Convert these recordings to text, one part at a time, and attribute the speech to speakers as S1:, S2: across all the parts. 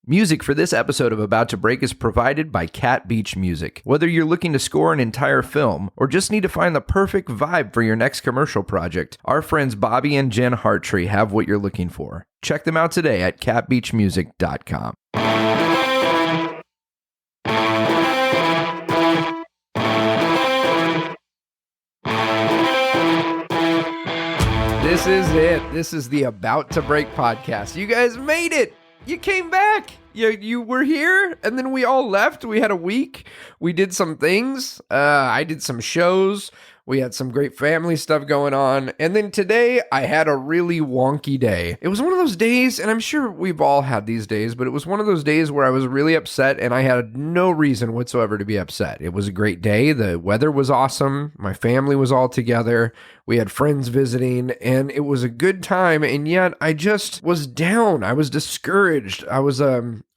S1: Music for this episode of About to Break is provided by Cat Beach Music. Whether you're looking to score an entire film or just need to find the perfect vibe for your next commercial project, our friends Bobby and Jen Hartree have what you're looking for. Check them out today at catbeachmusic.com. This is it. This is the About to Break podcast. You guys made it. You came back. You were here, and then we all left. We had a week. We did some things. I did some shows. We had some great family stuff going on. And then today, I had a really wonky day. It was one of those days, and I'm sure we've all had these days, but it was one of those days where I was really upset, and I had no reason whatsoever to be upset. It was a great day. The weather was awesome. My family was all together. We had friends visiting, and it was a good time, and yet I just was down. I was discouraged. I was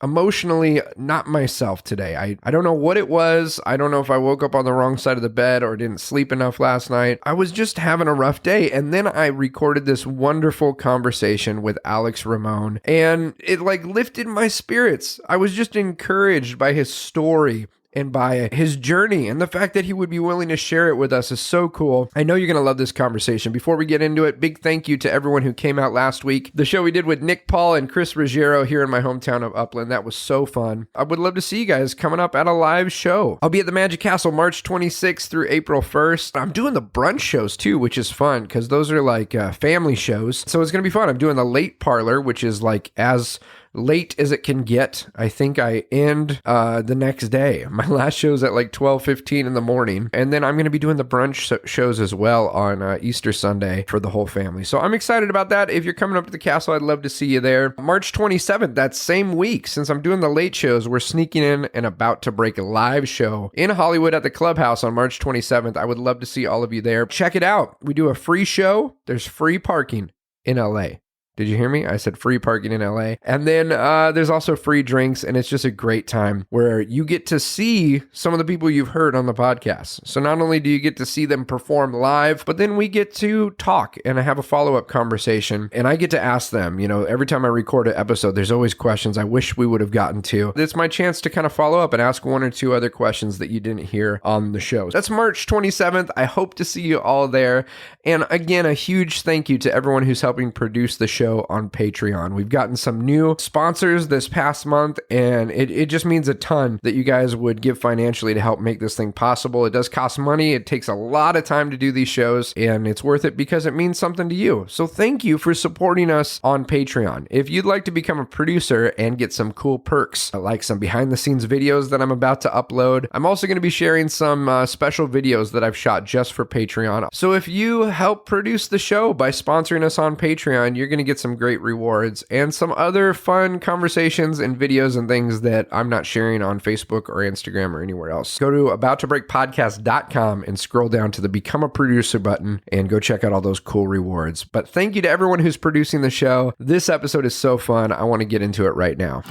S1: emotionally not myself today. I don't know what it was. I don't know if I woke up on the wrong side of the bed or didn't sleep enough last night. I was just having a rough day, and then I recorded this wonderful conversation with Alex Ramon, and it lifted my spirits. I was just encouraged by his story and by his journey, and the fact that he would be willing to share it with us is so cool. I know you're going to love this conversation. Before we get into it, big thank you to everyone who came out last week. The show we did with Nick Paul and Chris Ruggiero here in my hometown of Upland, that was so fun. I would love to see you guys coming up at a live show. I'll be at the Magic Castle March 26th through April 1st. I'm doing the brunch shows too, which is fun because those are family shows. So it's going to be fun. I'm doing the late parlor, which is as late as it can get. I think I end the next day. My last show's at 12:15 in the morning. And then I'm going to be doing the brunch shows as well on Easter Sunday for the whole family. So I'm excited about that. If you're coming up to the castle, I'd love to see you there. March 27th, that same week, since I'm doing the late shows, we're sneaking in an About to Break a live show in Hollywood at the Clubhouse on March 27th. I would love to see all of you there. Check it out. We do a free show. There's free parking in LA. Did you hear me? I said free parking in LA. And then there's also free drinks, and it's just a great time where you get to see some of the people you've heard on the podcast. So not only do you get to see them perform live, but then we get to talk and have a follow-up conversation. And I get to ask them, every time I record an episode, there's always questions I wish we would have gotten to. It's my chance to kind of follow up and ask one or two other questions that you didn't hear on the show. That's March 27th. I hope to see you all there. And again, a huge thank you to everyone who's helping produce the show on Patreon. We've gotten some new sponsors this past month, and it just means a ton that you guys would give financially to help make this thing possible. It does cost money. It takes a lot of time to do these shows, and it's worth it because it means something to you. So thank you for supporting us on Patreon. If you'd like to become a producer and get some cool perks, like some behind the scenes videos that I'm about to upload, I'm also going to be sharing some special videos that I've shot just for Patreon. So if you help produce the show by sponsoring us on Patreon, you're going to get some great rewards and some other fun conversations and videos and things that I'm not sharing on Facebook or Instagram or anywhere else. Go to abouttobreakpodcast.com and scroll down to the Become a Producer button and go check out all those cool rewards. But thank you to everyone who's producing the show. This episode is so fun. I want to get into it right now.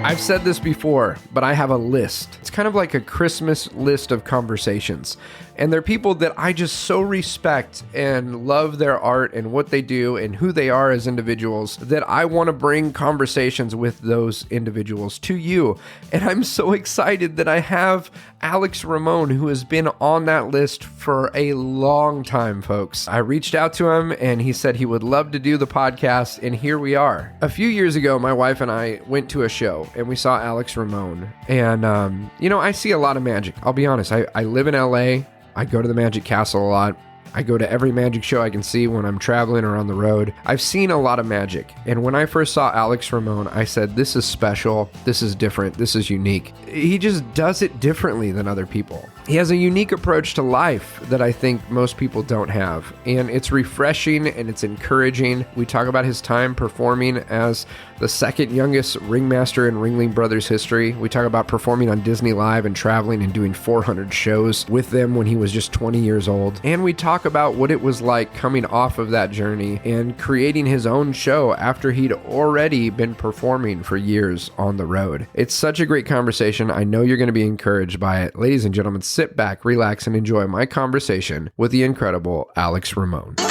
S1: I've said this before, but I have a list. It's kind of like a Christmas list of conversations. And they're people that I just so respect and love their art and what they do and who they are as individuals that I want to bring conversations with those individuals to you. And I'm so excited that I have Alex Ramon, who has been on that list for a long time, folks. I reached out to him and he said he would love to do the podcast, and here we are. A few years ago, my wife and I went to a show and we saw Alex Ramon. And, I see a lot of magic. I'll be honest. I live in LA. I go to the Magic Castle a lot. I go to every magic show I can see when I'm traveling or on the road. I've seen a lot of magic. And when I first saw Alex Ramon, I said, this is special. This is different. This is unique. He just does it differently than other people. He has a unique approach to life that I think most people don't have. And it's refreshing and it's encouraging. We talk about his time performing as the second youngest ringmaster in Ringling Brothers history. We talk about performing on Disney Live and traveling and doing 400 shows with them when he was just 20 years old. And we talk about what it was like coming off of that journey and creating his own show after he'd already been performing for years on the road. It's such a great conversation. I know you're going to be encouraged by it. Ladies and gentlemen, sit back, relax, and enjoy my conversation with the incredible Alex Ramon.
S2: No,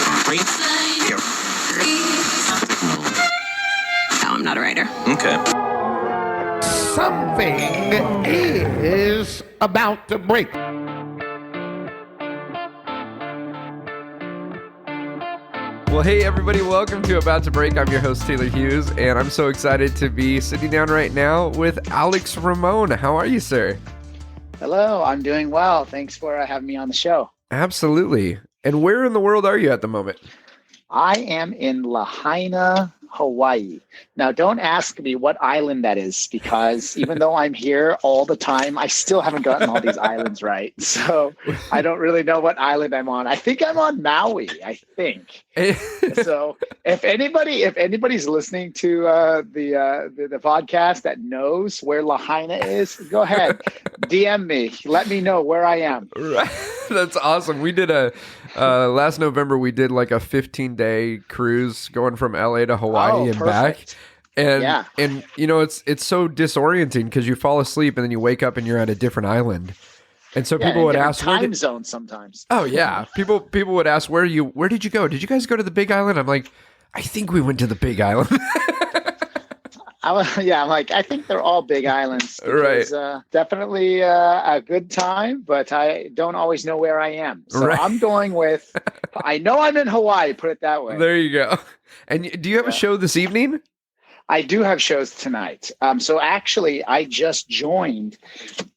S2: I'm not a writer.
S3: Okay.
S4: Something is about to break.
S1: Well, hey, everybody. Welcome to About to Break. I'm your host, Taylor Hughes, and I'm so excited to be sitting down right now with Alex Ramon. How are you, sir?
S5: Hello, I'm doing well. Thanks for having me on the show.
S1: Absolutely. And where in the world are you at the moment?
S5: I am in Lahaina, Hawaii. Now, don't ask me what island that is, because even though I'm here all the time, I still haven't gotten all these islands right. So I don't really know what island I'm on. I think I'm on Maui, I think. So if anybody's listening to the podcast that knows where Lahaina is, go ahead, DM me. Let me know where I am.
S1: Right. That's awesome. We did last November, we did like a 15-day cruise going from LA to Hawaii and back. And you know, it's so disorienting because you fall asleep and then you wake up and you're at a different island. And so people would ask
S5: time zones sometimes.
S1: Oh yeah. People would ask, where did you go? Did you guys go to the Big Island? I'm like, I think we went to the Big Island.
S5: I'm like, I think they're all big islands. Because, right. Definitely a good time, but I don't always know where I am. So right. I'm going with, I know I'm in Hawaii, put it that way.
S1: There you go. And do you have a show this evening?
S5: I do have shows tonight. So actually, I just joined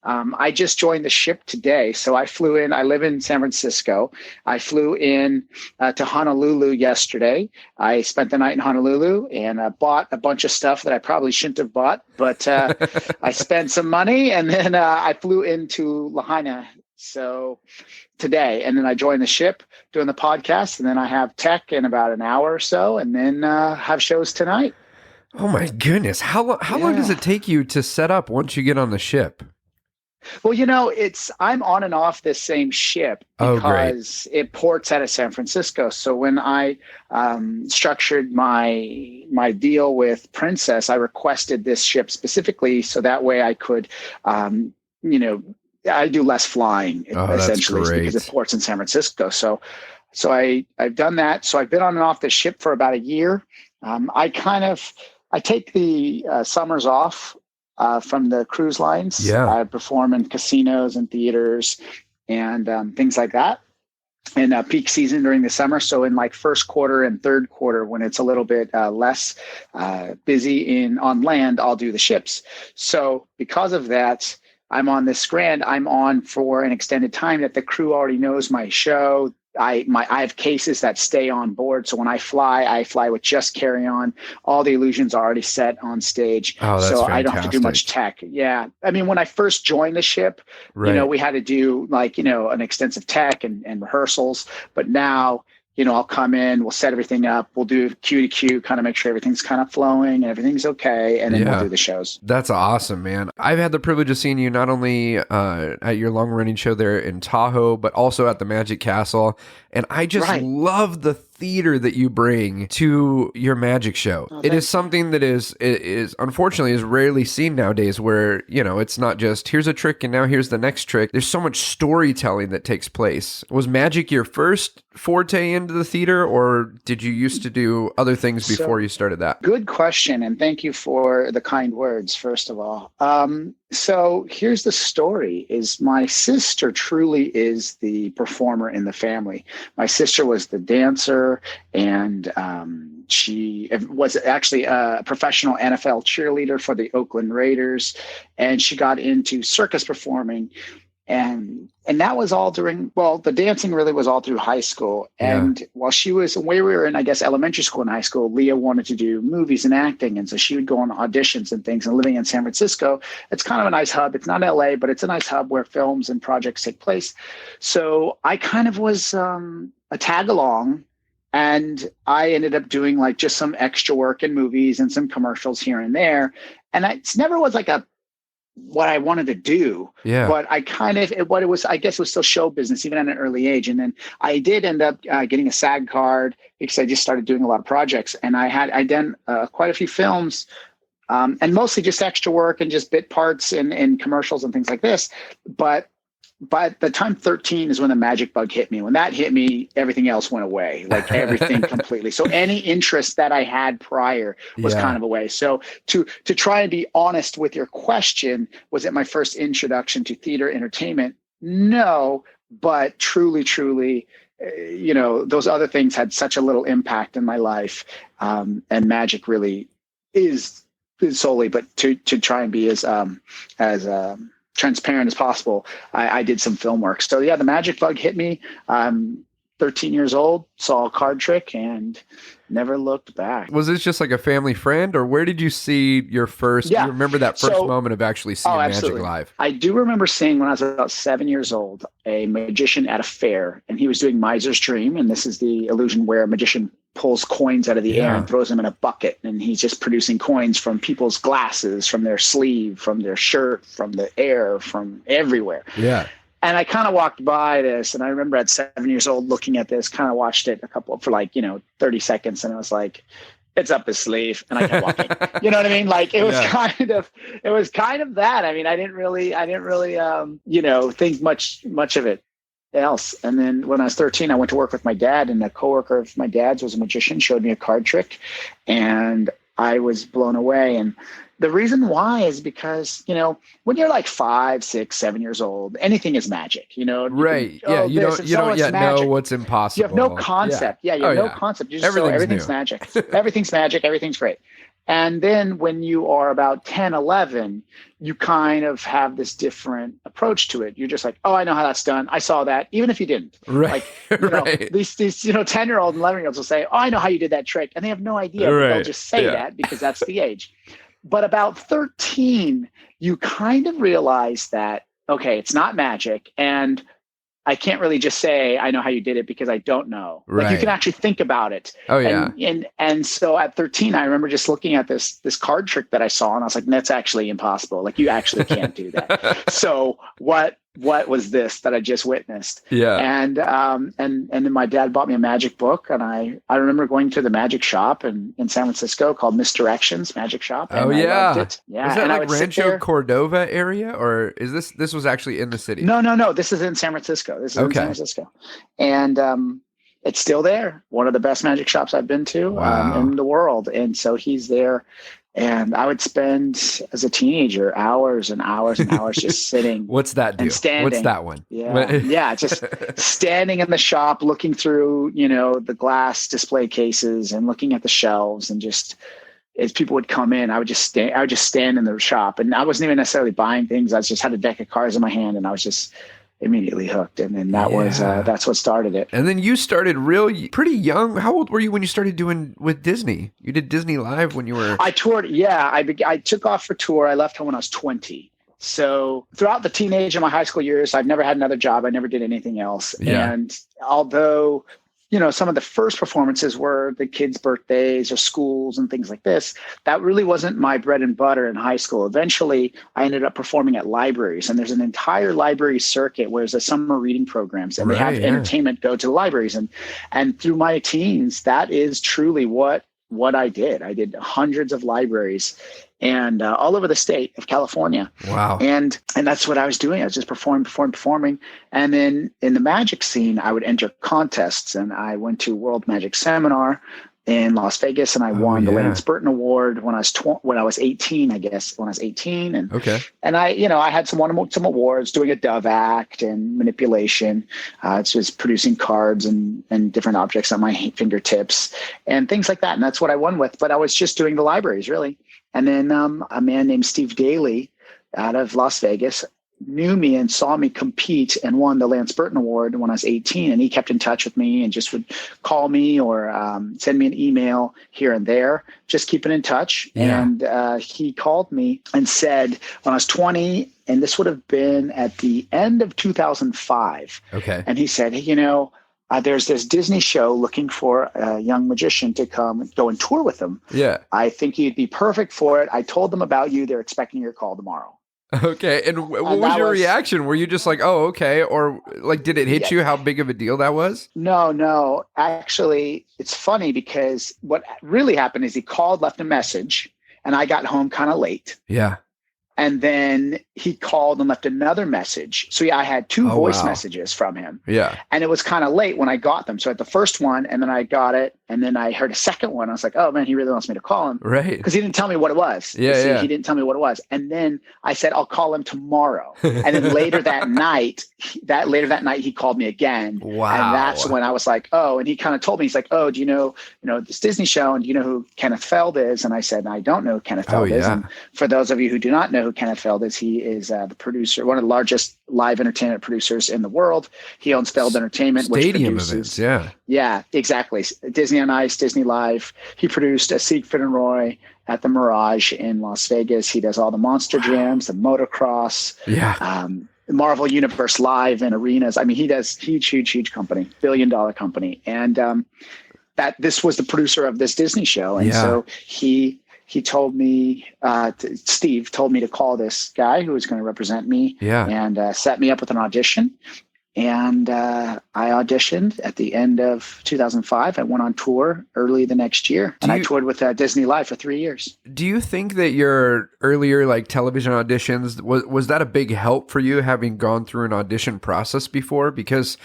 S5: the ship today. So I flew in. I live in San Francisco. I flew in to Honolulu yesterday. I spent the night in Honolulu and bought a bunch of stuff that I probably shouldn't have bought, but I spent some money, and then I flew into Lahaina. So today, and then I joined the ship doing the podcast, and then I have tech in about an hour or so, and then have shows tonight.
S1: Oh my goodness. How long does it take you to set up once you get on the ship?
S5: Well, you know, I'm on and off this same ship because it ports out of San Francisco. So when I structured my deal with Princess, I requested this ship specifically so that way I could, I do less flying essentially because it ports in San Francisco. So I've done that. So I've been on and off the ship for about a year. I take the summers off from the cruise lines.
S1: Yeah.
S5: I perform in casinos and theaters and things like that. And peak season during the summer. So in like first quarter and third quarter, when it's a little bit less busy on land, I'll do the ships. So because of that, I'm on this I'm on for an extended time that the crew already knows my show. I have cases that stay on board. So when I fly with just carry-on. All the illusions are already set on stage.
S1: Oh, that's
S5: so
S1: fantastic.
S5: I don't have to do much tech. Yeah. I mean, when I first joined the ship, we had to do an extensive tech and rehearsals. But now, I'll come in, we'll set everything up, we'll do cue to cue, kind of make sure everything's kind of flowing and everything's okay, and then we'll do the shows.
S1: That's awesome, man. I've had the privilege of seeing you not only at your long-running show there in Tahoe, but also at the Magic Castle, and I just love the theater that you bring to your magic show. It is something that is unfortunately is rarely seen nowadays, where it's not just here's a trick and now here's the next trick. There's so much storytelling that takes place. Was magic your first forte into the theater, or did you used to do other things before you started that?
S5: Good question, and thank you for the kind words, first of all. So here's the story, is my sister truly is the performer in the family. My sister was the dancer, and she was actually a professional NFL cheerleader for the Oakland Raiders, and she got into circus performing. And that was all the dancing really was all through high school. And while we were in, I guess, elementary school and high school, Leah wanted to do movies and acting. And so she would go on auditions and things, and living in San Francisco, it's kind of a nice hub. It's not LA, but it's a nice hub where films and projects take place. So I kind of was a tag along, and I ended up doing like just some extra work in movies and some commercials here and there. And it never was like what I wanted to do, but I guess it was still show business even at an early age. And then I did end up getting a SAG card because I just started doing a lot of projects, and I done quite a few films, and mostly just extra work and just bit parts in commercials and things like this. But by the time 13 is when the magic bug hit me. When that hit me, everything else went away, like everything completely. So any interest that I had prior was kind of away. So to try and be honest with your question, was it my first introduction to theater entertainment? No, but truly, those other things had such a little impact in my life. And magic really is solely, but to try and be as transparent as possible, I did some film work. So yeah, the magic bug hit me. 13 years old, saw a card trick and never looked back.
S1: Was this just like a family friend, or where did you see your first, you remember that first moment of actually seeing magic live?
S5: I do remember seeing, when I was about 7 years old, a magician at a fair, and he was doing Miser's Dream. And this is the illusion where a magician pulls coins out of the air and throws them in a bucket. And he's just producing coins from people's glasses, from their sleeve, from their shirt, from the air, from everywhere.
S1: Yeah.
S5: And I kind of walked by this, and I remember at 7 years old looking at this, kind of watched it for 30 seconds. And I was like, it's up his sleeve. And I kept walking. You know what I mean? Like it was kind of that. I mean, I didn't really think much of it else. And then when I was 13, I went to work with my dad, and a coworker of my dad's was a magician, showed me a card trick, and I was blown away. And the reason why is because, when you're like 5, 6, 7 years old, anything is magic,
S1: Right. You don't yet know what's impossible.
S5: You have no concept. You have no concept. You just everything's magic. Everything's magic. Everything's great. And then when you are about 10, 11, you kind of have this different approach to it. You're just like, oh, I know how that's done. I saw that, even if you didn't.
S1: Right.
S5: Like, these 10-year-olds and 11-year-olds will say, oh, I know how you did that trick. And they have no idea. Right. They'll just say that because that's the age. But about 13, you kind of realize that, okay, it's not magic. And I can't really just say, I know how you did it, because I don't know. Right. Like you can actually think about it.
S1: Oh, yeah.
S5: And so at 13, I remember just looking at this card trick that I saw, and I was like, that's actually impossible. Like you actually can't do that. So what was this that I just witnessed? Yeah. And then my dad bought me a magic book, and I remember going to the magic shop in San Francisco called Misdirections Magic Shop. And I loved it. Yeah.
S1: Is that like Rancho Cordova area, or is this was actually in the city?
S5: No. This is in San Francisco. In San Francisco. And it's still there. One of the best magic shops I've been to in the world. And so he's there. And I would spend, as a teenager, hours and hours and hours just sitting.
S1: What's that do?
S5: And standing.
S1: What's that one?
S5: Yeah, just standing in the shop, looking through, the glass display cases and looking at the shelves, and just as people would come in, I would just stand in the shop, and I wasn't even necessarily buying things. I just had a deck of cards in my hand, and I was just immediately hooked. And then that's what started it.
S1: And then you started pretty young. How old were you when you started doing with Disney? You did Disney Live when you were...
S5: I toured. Yeah. I took off for tour. I left home when I was 20. So throughout the teenage and my high school years, I've never had another job. I never did anything else. Yeah. And although, some of the first performances were the kids' birthdays or schools and things like this, that really wasn't my bread and butter in high school. Eventually, I ended up performing at libraries, and there's an entire library circuit where there's a summer reading programs, and they have entertainment go to the libraries. And through my teens, that is truly what I did. I did hundreds of libraries and all over the state of California.
S1: Wow.
S5: And that's what I was doing. I was just performing. And then in the magic scene, I would enter contests, and I went to World Magic Seminar in Las Vegas, and I won the Lance Burton Award when I was 18, I guess, when I was 18. And I had some awards doing a dove act and manipulation. It's just producing cards and different objects on my fingertips and things like that. And that's what I won with, but I was just doing the libraries really. And then a man named Steve Daly out of Las Vegas knew me and saw me compete and won the Lance Burton Award when I was 18. And he kept in touch with me and just would call me or send me an email here and there, just keeping in touch. Yeah. And he called me and said when I was 20, and this would have been at the end of 2005.
S1: Okay.
S5: And he said, hey, there's this Disney show looking for a young magician to go and tour with them.
S1: Yeah.
S5: I think you'd be perfect for it. I told them about you. They're expecting your call tomorrow.
S1: Okay. And what was your reaction? Were you just like, oh, okay. Or like, did it hit you how big of a deal that was?
S5: No. Actually, it's funny because what really happened is he called, left a message, and I got home kind of late.
S1: Yeah.
S5: And then he called and left another message. So yeah, I had two voice
S1: wow.
S5: messages from him.
S1: Yeah.
S5: And it was kind of late when I got them. So I had the first one, and then I got it. And then I heard a second one. I was like, oh man, he really wants me to call him.
S1: Right.
S5: Because he didn't tell me what it was.
S1: Yeah,
S5: See,
S1: yeah.
S5: He didn't tell me what it was. And then I said, I'll call him tomorrow. And then later that night, he called me again.
S1: Wow.
S5: And that's when I was like, oh, and he kind of told me, he's like, oh, do you know this Disney show? And do you know who Kenneth Feld is? And I said, I don't know who Kenneth Feld is. And for those of you who do not know who Kenneth Feld is, he is the producer, one of the largest live entertainment producers in the world. He owns Feld Entertainment,
S1: Stadium
S5: which produces
S1: events,
S5: yeah, exactly. Disney on Ice, Disney Live. He produced Siegfried and Roy at the Mirage in Las Vegas. He does all the Monster Jams, the motocross, Marvel Universe Live and arenas. I mean, he does huge company, billion-dollar company. And that this was the producer of this Disney show. And so he told me, Steve told me to call this guy who was going to represent me and set me up with an audition. And I auditioned at the end of 2005. I went on tour early the next year, and I toured with Disney Live for 3 years. Do
S1: you think that your earlier like television auditions, was that a big help for you, having gone through an audition process before? Because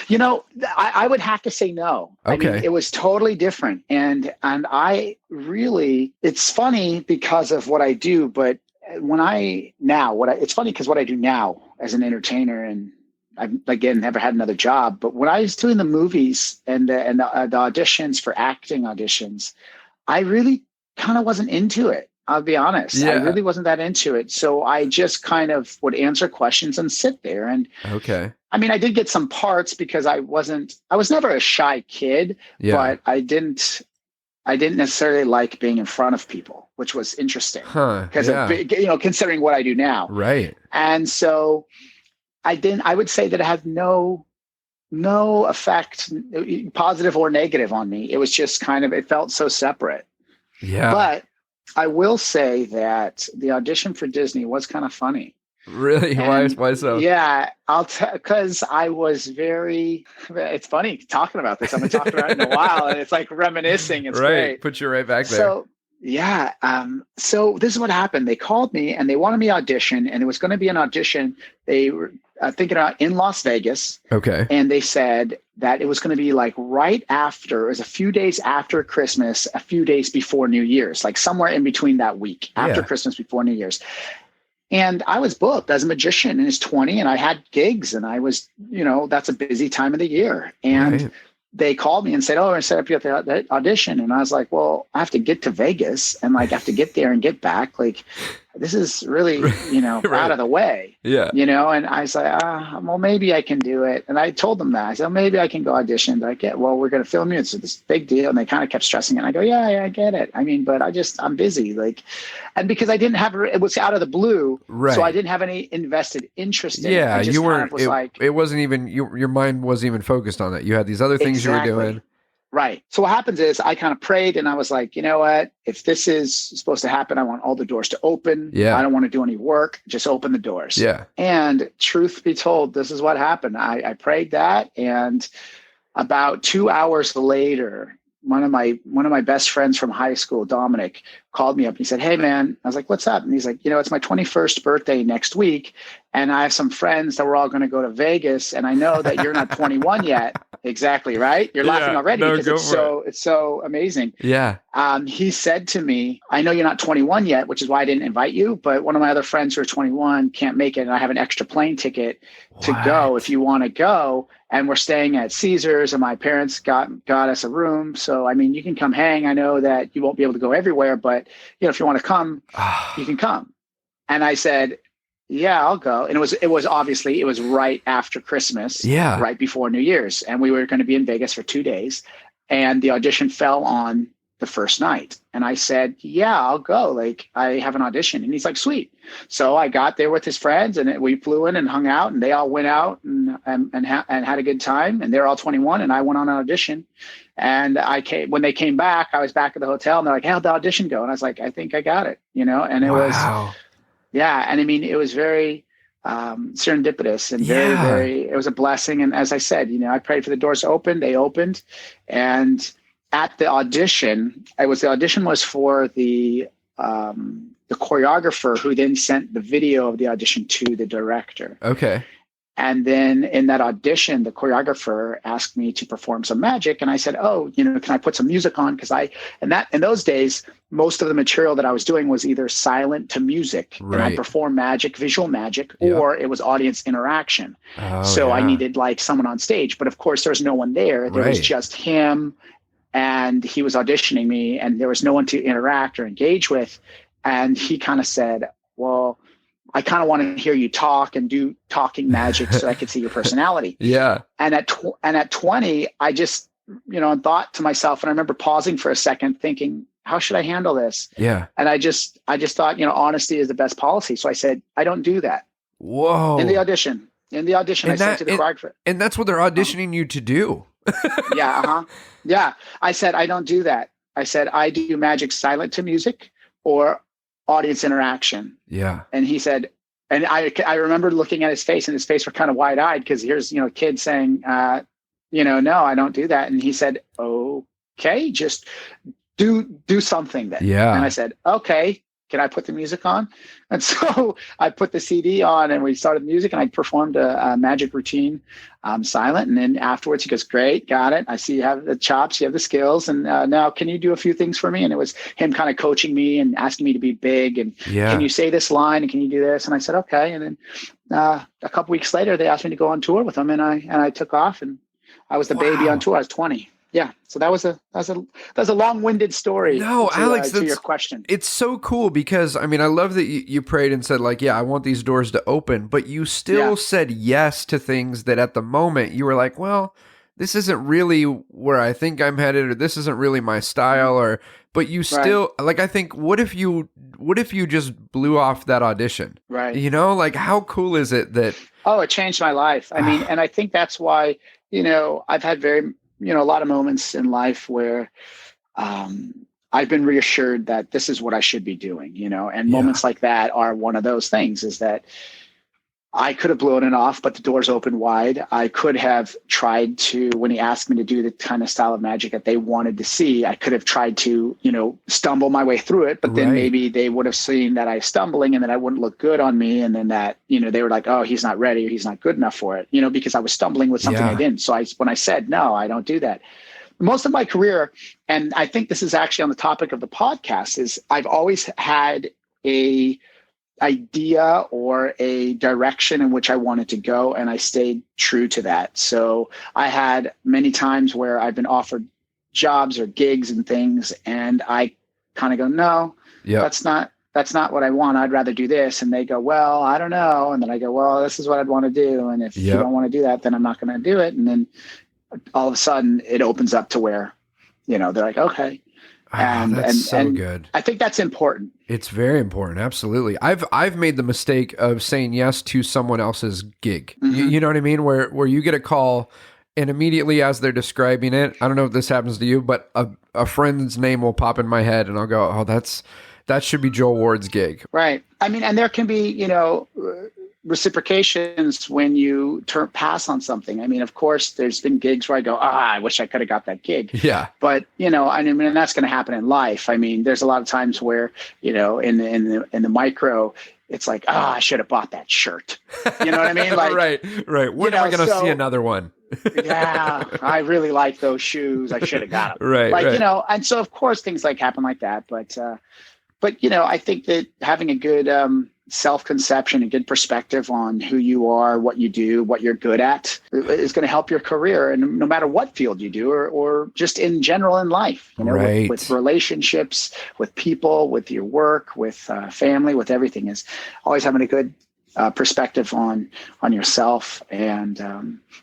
S5: I would have to say no.
S1: Okay.
S5: I mean, it was totally different. And I really, it's funny because of what I do, but it's funny because what I do now as an entertainer, and I've, again, never had another job, but when I was doing the movies and the auditions for acting auditions, I really kind of wasn't into it. I'll be honest.
S1: Yeah.
S5: I really wasn't that into it. So I just kind of would answer questions and sit there. And I mean, I did get some parts because I was never a shy kid, but I didn't necessarily like being in front of people, which was interesting because considering what I do now.
S1: Right.
S5: And so I would say that it had no effect, positive or negative, on me. It was just it felt so separate.
S1: Yeah.
S5: But I will say that the audition for Disney was kind of funny.
S1: Really?
S5: And
S1: why so?
S5: Yeah, because I was it's funny talking about this. I've been talking about it in a while, and it's like reminiscing. It's great.
S1: Put you right back there.
S5: So, yeah. So this is what happened. They called me and they wanted me to audition, and it was going to be an audition. They were thinking about in Las Vegas.
S1: Okay.
S5: And they said that it was going to be like right after, it was a few days after Christmas, a few days before New Year's, like somewhere in between that week, after Christmas, before New Year's. And I was booked as a magician in his 20, and I had gigs, and I was, that's a busy time of the year. And they called me and said, oh, we're going to set up you at the audition. And I was like, well, I have to get to Vegas and I have to get there and get back. Like, this is really, out of the way.
S1: Yeah.
S5: And I was like, well, maybe I can do it. And I told them that. I said, maybe I can go audition. But we're going to film you. It's this big deal. And they kind of kept stressing it. And I go, yeah, I get it. I mean, but I'm busy. And because I didn't have, it was out of the blue.
S1: Right.
S5: So I didn't have any invested interest in it.
S1: Yeah.
S5: You weren't,
S1: it wasn't even, your mind wasn't even focused on that. You had these other things you were doing.
S5: Right. So what happens is I kind of prayed and I was like, you know what? If this is supposed to happen, I want all the doors to open.
S1: Yeah.
S5: I don't want to do any work. Just open the doors.
S1: Yeah.
S5: And truth be told, this is what happened. I prayed that. And about 2 hours later, one of my best friends from high school, Dominic, called me up. He said, hey, man. I was like, what's up? And he's like, it's my 21st birthday next week. And I have some friends that we're all going to go to Vegas. And I know that you're not 21 yet. Exactly. Right. You're laughing already because it's so amazing.
S1: Yeah.
S5: He said to me, I know you're not 21 yet, which is why I didn't invite you. But one of my other friends who are 21 can't make it. And I have an extra plane ticket to go if you want to go. And we're staying at Caesars, and my parents got us a room. So, I mean, you can come hang. I know that you won't be able to go everywhere, but if you want to come, you can come. And I said, yeah, I'll go. And it was obviously right after Christmas, right before New Year's. And we were going to be in Vegas for 2 days. And the audition fell on the first night. And I said, yeah, I'll go. I have an audition. And he's like, sweet. So I got there with his friends, and we flew in and hung out, and they all went out and had a good time. And they're all 21, and I went on an audition. And when they came back, I was back at the hotel, and they're like, how'd the audition go? And I was like, I think I got it, and it was, and I mean, it was very serendipitous and very, very, it was a blessing. And as I said, I prayed for the doors to open, they opened. And at the audition, the audition was for the the choreographer who then sent the video of the audition to the director.
S1: Okay.
S5: And then in that audition, the choreographer asked me to perform some magic. And I said, oh, you know, can I put some music on? Because in those days, most of the material that I was doing was either silent to music.
S1: Right.
S5: And I performed magic, visual magic,
S1: Yep.
S5: or it was audience interaction.
S1: Oh,
S5: So I
S1: yeah.
S5: needed like someone on stage. But of course, there was no one there. There was
S1: Right.
S5: just him, and he was auditioning me, and there was no one to interact or engage with. And he kind of said, well, I kind of want to hear you talk and do talking magic so I could see your personality.
S1: Yeah.
S5: And at 20, I just, you know, thought to myself, and I remember pausing for a second thinking, how should I handle this?
S1: Yeah.
S5: And I just thought, you know, honesty is the best policy. So I said, I don't do that.
S1: Whoa.
S5: In the audition,
S1: And
S5: I said to the choreographer.
S1: And that's what they're auditioning you to do.
S5: Yeah. Uh-huh. Yeah. I said, I don't do that. I said, I do magic silent to music or audience interaction.
S1: Yeah.
S5: And he said, and I remember looking at his face, and his face were kind of wide eyed because here's, you know, a kid saying, you know, no, I don't do that. And he said, okay, just do something then.
S1: Yeah.
S5: And I said, okay, can I put the music on? And so I put the CD on, and we started the music, and I performed a magic routine silent. And then afterwards he goes, great, got it. I see you have the chops, you have the skills. And now can you do a few things for me? And it was him kind of coaching me and asking me to be big. And can you say this line? And can you do this? And I said, okay. And then a couple weeks later, they asked me to go on tour with them. And I took off, and I was the baby on tour. I was 20. Yeah. So that was a long-winded story.
S1: No, Alex,
S5: to your question.
S1: It's so cool because, I mean, I love that you prayed and said, like, yeah, I want these doors to open, but you still said yes to things that at the moment you were like, well, this isn't really where I think I'm headed, or this isn't really my style, but you still, like, I think, what if you just blew off that audition?
S5: Right.
S1: You know, like, how cool is it that...
S5: Oh, it changed my life. I mean, and I think that's why, you know, I've had a lot of moments in life where I've been reassured that this is what I should be doing, you know, and moments like that are one of those things, is that I could have blown it off, but the doors opened wide. I could have tried to, when he asked me to do the kind of style of magic that they wanted to see, I could have tried to, you know, stumble my way through it, but then maybe they would have seen that I was stumbling, and then I wouldn't look good on me. And then that, you know, they were like, oh, he's not ready, or he's not good enough for it, you know, because I was stumbling with something I didn't. So when I said, no, I don't do that. Most of my career, and I think this is actually on the topic of the podcast, is I've always had a idea or a direction in which I wanted to go, and I stayed true to that. So I had many times where I've been offered jobs or gigs and things, and I kind of go, no, that's not what I want. I'd rather do this. And they go, well, I don't know. And then I go, well, this is what I'd want to do. And if you don't want to do that, then I'm not going to do it. And then all of a sudden it opens up to where, you know, they're like, okay.
S1: That's so good.
S5: I think that's important.
S1: It's very important. Absolutely. I've made the mistake of saying yes to someone else's gig.
S5: Mm-hmm.
S1: You know what I mean? Where you get a call, and immediately as they're describing it, I don't know if this happens to you, but a friend's name will pop in my head, and I'll go, oh, that should be Joel Ward's gig.
S5: Right. I mean, and there can be, you know, reciprocations when you pass on something. I mean, of course, there's been gigs where I go, I wish I could have got that gig.
S1: Yeah.
S5: But, you know, I mean, and that's going to happen in life. I mean, there's a lot of times where, you know, in the micro, it's like, I should have bought that shirt. You know what I mean? Like,
S1: right. When am I going to see another one?
S5: Yeah, I really like those shoes. I should have got them.
S1: Right.
S5: You know, and so of course things like happen like that. But you know, I think that having a good self-conception, a good perspective on who you are, what you do, what you're good at, is going to help your career, and no matter what field you do, or just in general in life, you know, with relationships, with people, with your work, with family, with everything, is always having a good perspective on yourself, and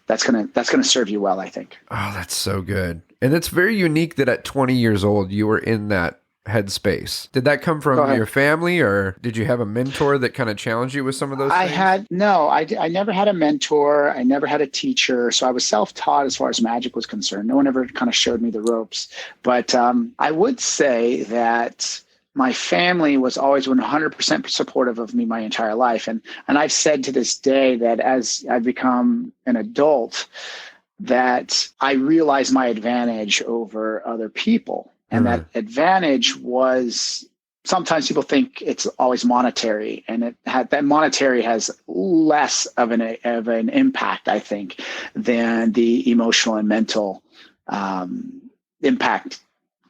S5: that's gonna serve you well, I think.
S1: Oh, that's so good, and it's very unique that at 20 years old you were in that headspace. Did that come from your family, or did you have a mentor that kind of challenged you with some of those things?
S5: I never had a mentor. I never had a teacher. So I was self-taught as far as magic was concerned. No one ever kind of showed me the ropes. But I would say that my family was always 100% supportive of me my entire life. And I've said to this day that as I've become an adult, that I realized my advantage over other people. And that advantage was sometimes people think it's always monetary, and that monetary has less of an impact, I think, than the emotional and mental impact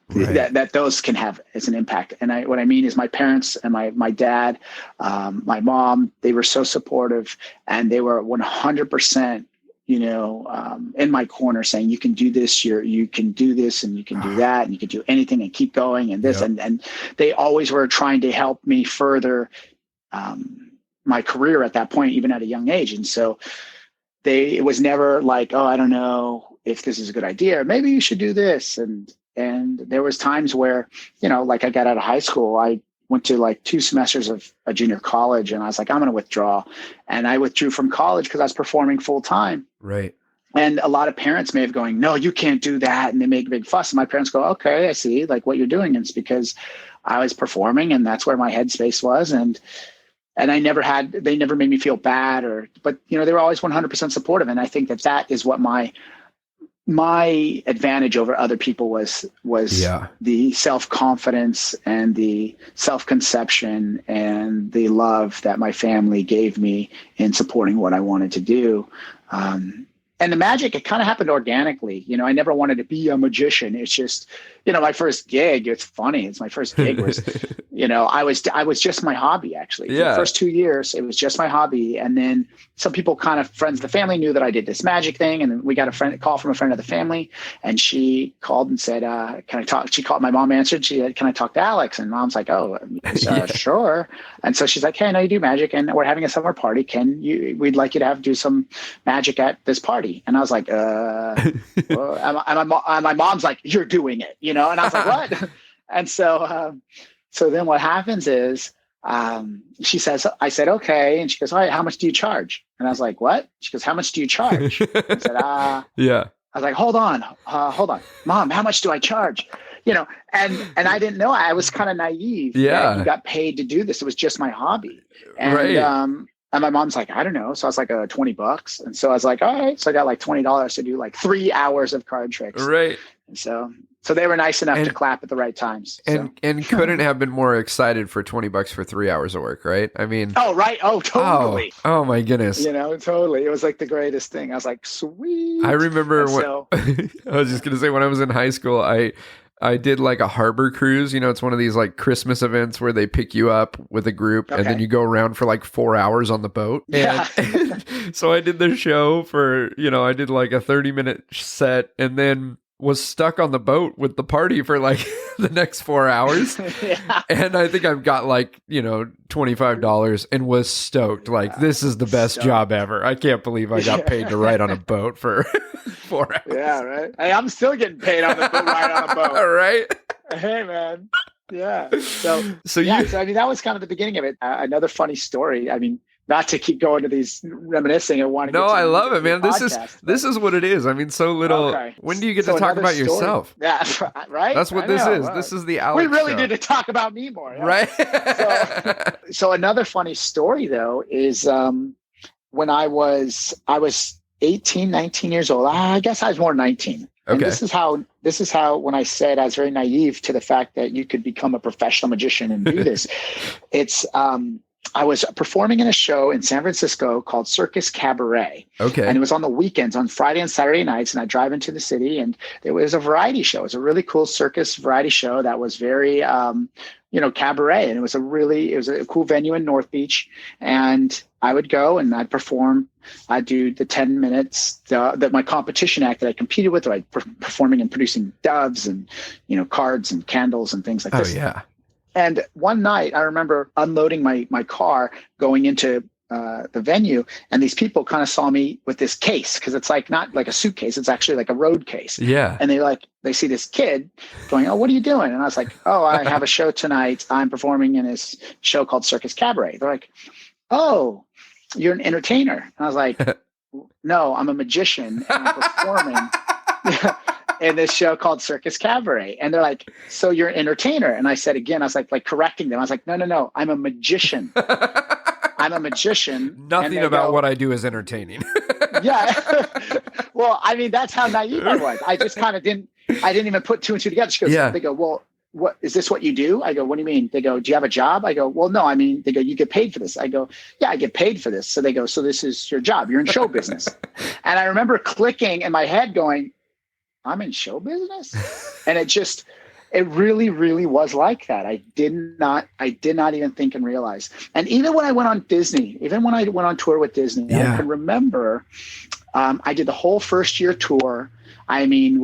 S5: that those can have as an impact. And what I mean is my parents and my dad, my mom, they were so supportive, and they were 100%, in my corner saying, you can do this, you can do this, and you can do that, and you can do anything, and keep going, and this. Yep. And they always were trying to help me further my career at that point, even at a young age. And so it was never like, oh, I don't know if this is a good idea, maybe you should do this. And there was times where, like I got out of high school, I went to like 2 semesters of a junior college, and I was like, I'm going to withdraw. And I withdrew from college because I was performing full time.
S1: Right.
S5: And a lot of parents may have going, no, you can't do that. And they make a big fuss. And my parents go, okay, I see like what you're doing. And it's because I was performing, and that's where my headspace was. And they never made me feel bad, but they were always 100% supportive. And I think that is what my advantage over other people was the self-confidence and the self-conception and the love that my family gave me in supporting what I wanted to do. And the magic, it kind of happened organically. I never wanted to be a magician. It's just, my first gig, it's funny. It's my first gig was, I was just my hobby, actually.
S1: Yeah.
S5: For the first 2 years, it was just my hobby. And then some people friends of the family knew that I did this magic thing. And then we got a call from a friend of the family. And she called and said, can I talk? She called, my mom answered. She said, can I talk to Alex? And mom's like, oh, sure. And so she's like, hey, I know you do magic, and we're having a summer party. We'd like you to do some magic at this party. And I was like, well, and my mom's like, you're doing it, and I was like, what? And so then what happens is, she says, I said, okay. And she goes, all right, how much do you charge? And I was like, what? She goes, how much do you charge? I said,
S1: yeah.
S5: I was like, hold on, Mom, how much do I charge? And I didn't know. I was kind of naive.
S1: Yeah.
S5: You got paid to do this. It was just my hobby. And,
S1: right.
S5: And my mom's like, I don't know. So I was like, $20. And so I was like, all right. So I got like $20 to do like 3 hours of card tricks.
S1: Right.
S5: And so they were nice enough to clap at the right times.
S1: And couldn't have been more excited for $20 for 3 hours of work, right? I mean,
S5: oh, right. Oh, totally.
S1: Oh my goodness.
S5: Totally. It was like the greatest thing. I was like, sweet.
S1: I remember I was just going to say, when I was in high school, I did like a harbor cruise. It's one of these like Christmas events where they pick you up with a group, and then you go around for like 4 hours on the boat.
S5: Yeah.
S1: And so I did the show for, I did like a 30-minute set, and then was stuck on the boat with the party for like the next 4 hours.
S5: Yeah.
S1: And I think I've got like, $25 and was stoked. Like, this is the best job ever. I can't believe I got paid to ride on a boat for 4 hours.
S5: Yeah, right. Hey, I'm still getting paid on the boat, ride on a boat.
S1: All right.
S5: Hey, man. Yeah. So I mean, that was kind of the beginning of it. Another funny story. I mean, not to keep going to these reminiscing and wanting.
S1: No, I love it, man. This is what it is. I mean, so little. Okay. When do you get to talk about yourself?
S5: Yeah, right.
S1: That's what this is. Right. This is the Alex.
S5: We really
S1: show.
S5: need to talk about me more, yeah.
S1: Right?
S5: So another funny story though is when I was 18, 19 years old. I guess I was more 19. Okay. And this is how when I said I was very naive to the fact that you could become a professional magician and do this, it's. I was performing in a show in San Francisco called Circus Cabaret.
S1: Okay.
S5: And it was on the weekends, on Friday and Saturday nights. And I drive into the city, and there was a variety show. It was a really cool circus variety show that was very, cabaret. And it was a cool venue in North Beach. And I would go and I'd perform. I'd do the 10 minutes that my competition act that I competed with, or performing and producing doves and, cards and candles and things like this.
S1: Oh, yeah.
S5: And one night I remember unloading my car going into the venue, and these people kind of saw me with this case, because it's like not like a suitcase, it's actually like a road case.
S1: Yeah.
S5: And they see this kid going, oh, what are you doing? And I was like, oh, I have a show tonight. I'm performing in this show called Circus Cabaret. They're like, oh, you're an entertainer. And I was like, no, I'm a magician, and I'm performing in this show called Circus Cabaret. And they're like, so you're an entertainer? And I said again, I was like correcting them. I was like, no, I'm a magician. I'm a magician.
S1: Nothing about what I do is entertaining.
S5: Yeah. Well, I mean, that's how naive I was. I just kind of I didn't even put two and two together. She goes, They go, well, what is this what you do? I go, what do you mean? They go, do you have a job? I go, well, no, I mean, they go, you get paid for this. I go, yeah, I get paid for this. So they go, so this is your job. You're in show business. And I remember clicking in my head going, I'm in show business. And it really, really was like that. I did not even think and realize. And even when I went on Disney, even when I went on tour with Disney, I can remember, I did the whole first year tour. I mean,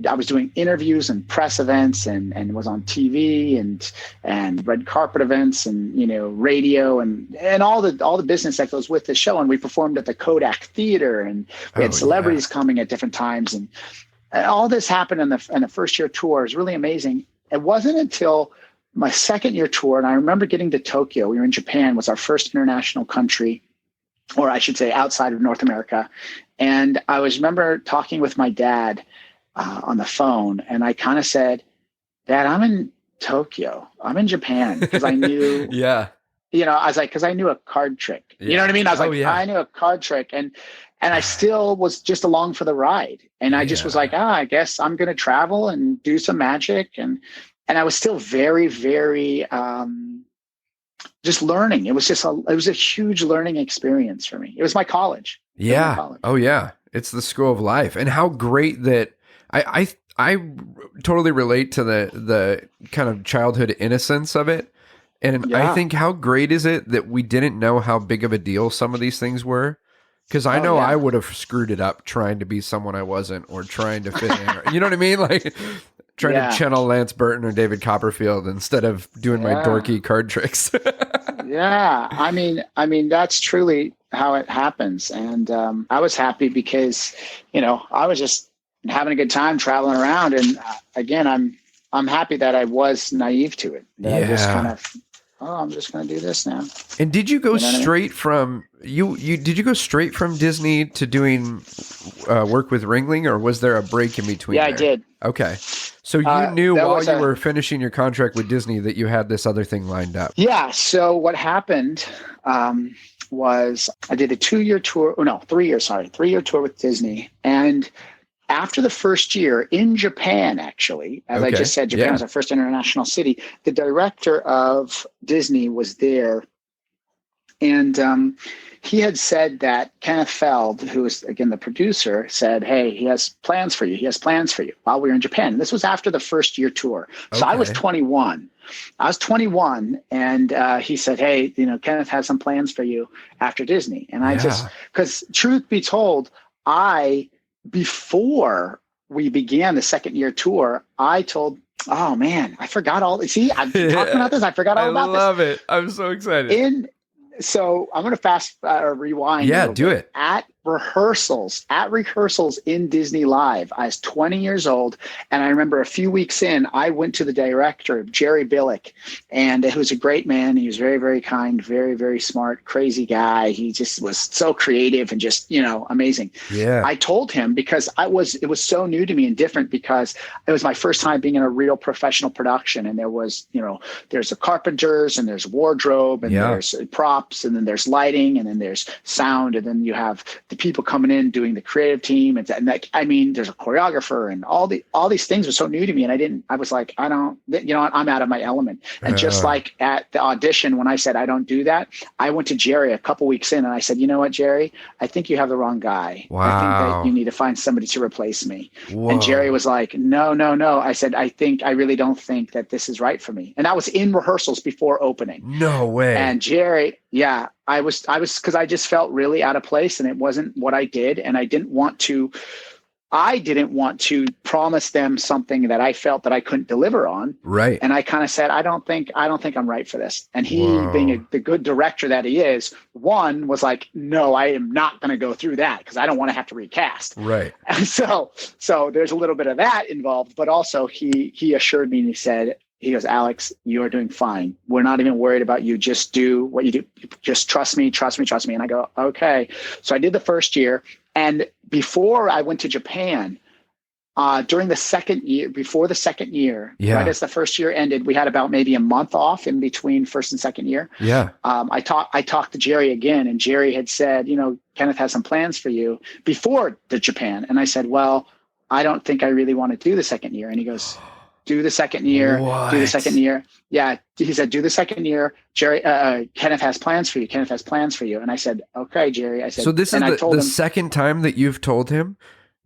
S5: I was doing interviews and press events and was on TV and red carpet events and, radio and all the business that goes with the show. And we performed at the Kodak Theater and we had celebrities coming at different times. And all this happened in the first year tour. It was really amazing. It wasn't until my second year tour, and I remember getting to Tokyo. We were in Japan, was our first international country, or I should say outside of North America. And I remember talking with my dad on the phone, and I kind of said, Dad, I'm in Tokyo. I'm in Japan, because I knew, I was like, because I knew a card trick. You know what I mean? I was I knew a card trick. And I still was just along for the ride. And I just was like, I guess I'm going to travel and do some magic. And I was still very, very, just learning. It was a huge learning experience for me. It was my college.
S1: Yeah. Oh yeah. It's the school of life. And how great that I totally relate to the kind of childhood innocence of it. And I think how great is it that we didn't know how big of a deal some of these things were? Because I know I would have screwed it up trying to be someone I wasn't, or trying to fit in. Or, you know what I mean? Like trying to channel Lance Burton or David Copperfield instead of doing my dorky card tricks.
S5: I mean, that's truly how it happens. And I was happy because, I was just having a good time traveling around. And again, I'm happy that I was naive to it. That I just kind of, I'm just going to do this now.
S1: And did you go straight from did you go straight from Disney to doing work with Ringling, or was there a break in between?
S5: Yeah, I did.
S1: Okay. So you knew while you were finishing your contract with Disney that you had this other thing lined up.
S5: Yeah. So what happened was I did a 3-year tour with Disney. And after the first year in Japan, actually, as I just said, Japan was our first international city. The director of Disney was there. And he had said that Kenneth Feld, who was, again, the producer, said, hey, he has plans for you. He has plans for you while we were in Japan. And this was after the first year tour. So I was 21. And he said, hey, Kenneth has some plans for you after Disney. And I because truth be told, before we began the second year tour, I told, oh man, I forgot all this. See, I've been talking about this. I forgot all about this.
S1: I love it. I'm so excited.
S5: So I'm going to rewind.
S1: Yeah, do it.
S5: At rehearsals in Disney Live, I was 20 years old. And I remember a few weeks in, I went to the director, Jerry Billick, and he was a great man. He was very, very kind, very, very smart, crazy guy. He just was so creative and just, amazing. Yeah. I told him, because it was so new to me and different, because it was my first time being in a real professional production. And there was, there's the carpenters and there's wardrobe and there's props and then there's lighting and then there's sound and then you have the people coming in doing the creative team and there's a choreographer and all these things were so new to me. And I was like, I'm out of my element. And just like at the audition, when I said, I don't do that, I went to Jerry a couple weeks in and I said, you know what, Jerry, I think you have the wrong guy. Wow. I think that you need to find somebody to replace me. Whoa. And Jerry was like, no. I said, I really don't think that this is right for me. And I was in rehearsals before opening.
S1: No way.
S5: And Jerry, I was because I just felt really out of place and it wasn't what I did. And I didn't want to promise them something that I felt that I couldn't deliver on.
S1: Right.
S5: And I kind of said, I don't think I'm right for this. And he, being the good director that he is, was like, no, I am not going to go through that because I don't want to have to recast.
S1: Right.
S5: And so there's a little bit of that involved, but also he assured me and he goes, Alex, you are doing fine. We're not even worried about you. Just do what you do. Just trust me. And I go, okay. So I did the first year. And before I went to Japan, during the second year, before the second year, right as the first year ended, we had about maybe a month off in between first and second year. Yeah. I talked to Jerry again, and Jerry had said, Kenneth has some plans for you before the Japan. And I said, well, I don't think I really want to do the second year. And he goes, do the second year,
S1: What?
S5: do the second year. Yeah. He said, do the second year. Jerry, Kenneth has plans for you. Kenneth has plans for you. And I said, okay, Jerry. I said,
S1: So this is
S5: I told
S1: the
S5: him,
S1: second time that you've told him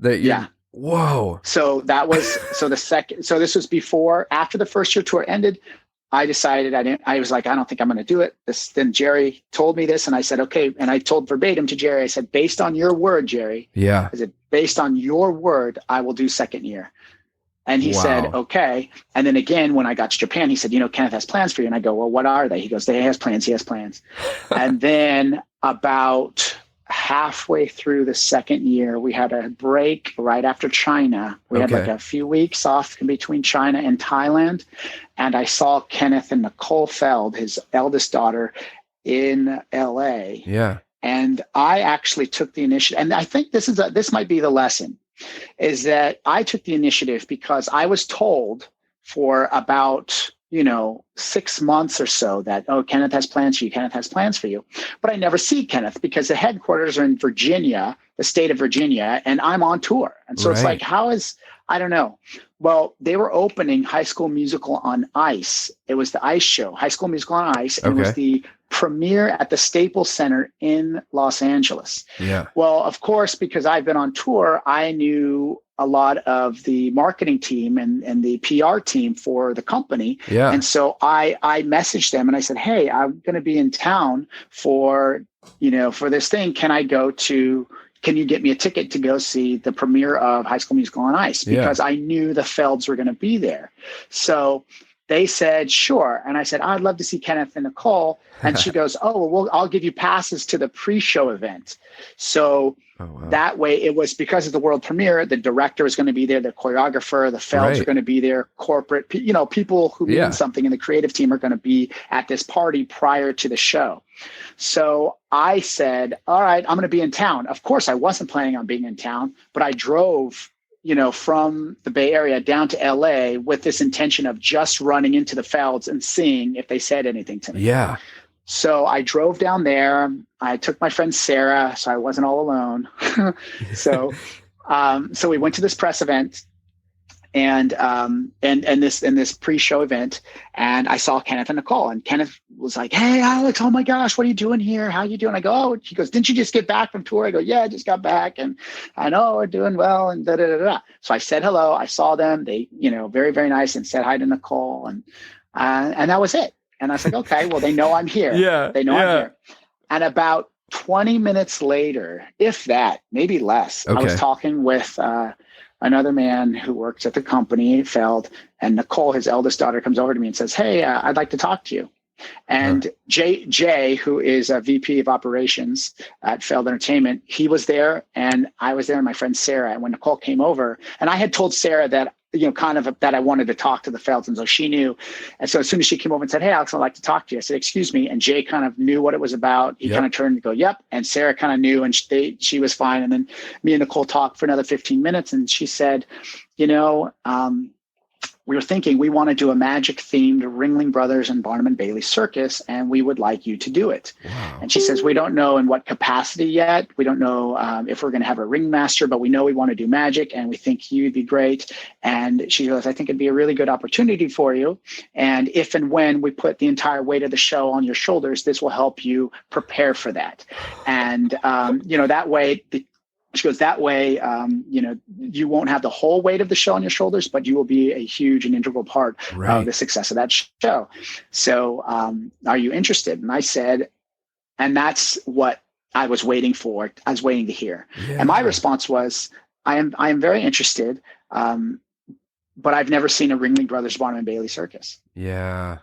S1: that you,
S5: yeah.
S1: Whoa.
S5: So this was after the first year tour ended. I decided I was like, I don't think I'm going to do it. Then Jerry told me this and I said, okay. And I told verbatim to Jerry, I said, based on your word, Jerry,
S1: Yeah.
S5: I said, based on your word, I will do second year. And he said, okay. And then again, when I got to Japan, he said, Kenneth has plans for you. And I go, well, what are they? He goes, he has plans. And then about halfway through the second year, we had a break right after China. We had like a few weeks off in between China and Thailand. And I saw Kenneth and Nicole Feld, his eldest daughter, in LA.
S1: Yeah.
S5: And I actually took the initiative. And I think this might be the lesson, is that I took the initiative because I was told for about 6 months or so that, Kenneth has plans for you. Kenneth has plans for you. But I never see Kenneth because the headquarters are in Virginia, the state of Virginia, and I'm on tour. And so it's like, I don't know. Well, they were opening High School Musical on Ice. It was the Ice Show, High School Musical on Ice. And it was the premiere at the Staples Center in Los Angeles.
S1: Yeah.
S5: Well, of course, because I've been on tour, I knew a lot of the marketing team and the PR team for the company.
S1: Yeah.
S5: And so I messaged them and I said, hey, I'm going to be in town for this thing. Can you get me a ticket to go see the premiere of High School Musical on Ice? Because I knew the Felds were going to be there. So they said, sure. And I said, I'd love to see Kenneth and Nicole. And she goes, well, I'll give you passes to the pre-show event. So that way it was because of the world premiere, the director is going to be there, the choreographer, the Felds are going to be there, corporate, people who mean something in the creative team are going to be at this party prior to the show. So I said, all right, I'm going to be in town. Of course, I wasn't planning on being in town, but I drove from the Bay Area down to LA with this intention of just running into the Felds and seeing if they said anything to me.
S1: Yeah.
S5: So I drove down there. I took my friend Sarah, so I wasn't all alone. So we went to this press event and this pre-show event, and I saw Kenneth and Nicole, and Kenneth was like, hey, Alex, oh my gosh, what are you doing here? How you doing? I go, he goes, didn't you just get back from tour? I go, yeah, I just got back, and I know we're doing well, and da da da da. So I said hello. I saw them. They, very, very nice, and said hi to Nicole, and that was it. And I was like, okay, well, they know I'm here.
S1: Yeah.
S5: They know I'm here. And about 20 minutes later, if that, maybe less, I was talking with another man who works at the company, Feld, and Nicole, his eldest daughter, comes over to me and says, hey, I'd like to talk to you. And Jay, who is a VP of operations at Feld Entertainment, he was there, and I was there, and my friend Sarah. And when Nicole came over, and I had told Sarah that, that I wanted to talk to the Felds, and so she knew. And so as soon as she came over and said, hey, Alex, I'd like to talk to you, I said, excuse me. And Jay kind of knew what it was about. He kind of turned and go, yep. And Sarah kind of knew, and she was fine. And then me and Nicole talked for another 15 minutes, and she said, we were thinking we want to do a magic themed Ringling Brothers and Barnum and Bailey circus, and we would like you to do it. Wow. And she says, we don't know in what capacity yet. We don't know if we're going to have a ringmaster, but we know we want to do magic, and we think you'd be great. And she goes, I think it'd be a really good opportunity for you. And if and when we put the entire weight of the show on your shoulders, this will help you prepare for that. And, that way, she goes, that way, you won't have the whole weight of the show on your shoulders, but you will be a huge and integral part of the success of that show. So are you interested? And I said, and that's what I was waiting for. I was waiting to hear. Yeah. And my response was, I am very interested, but I've never seen a Ringling Brothers Barnum and Bailey circus.
S1: Yeah.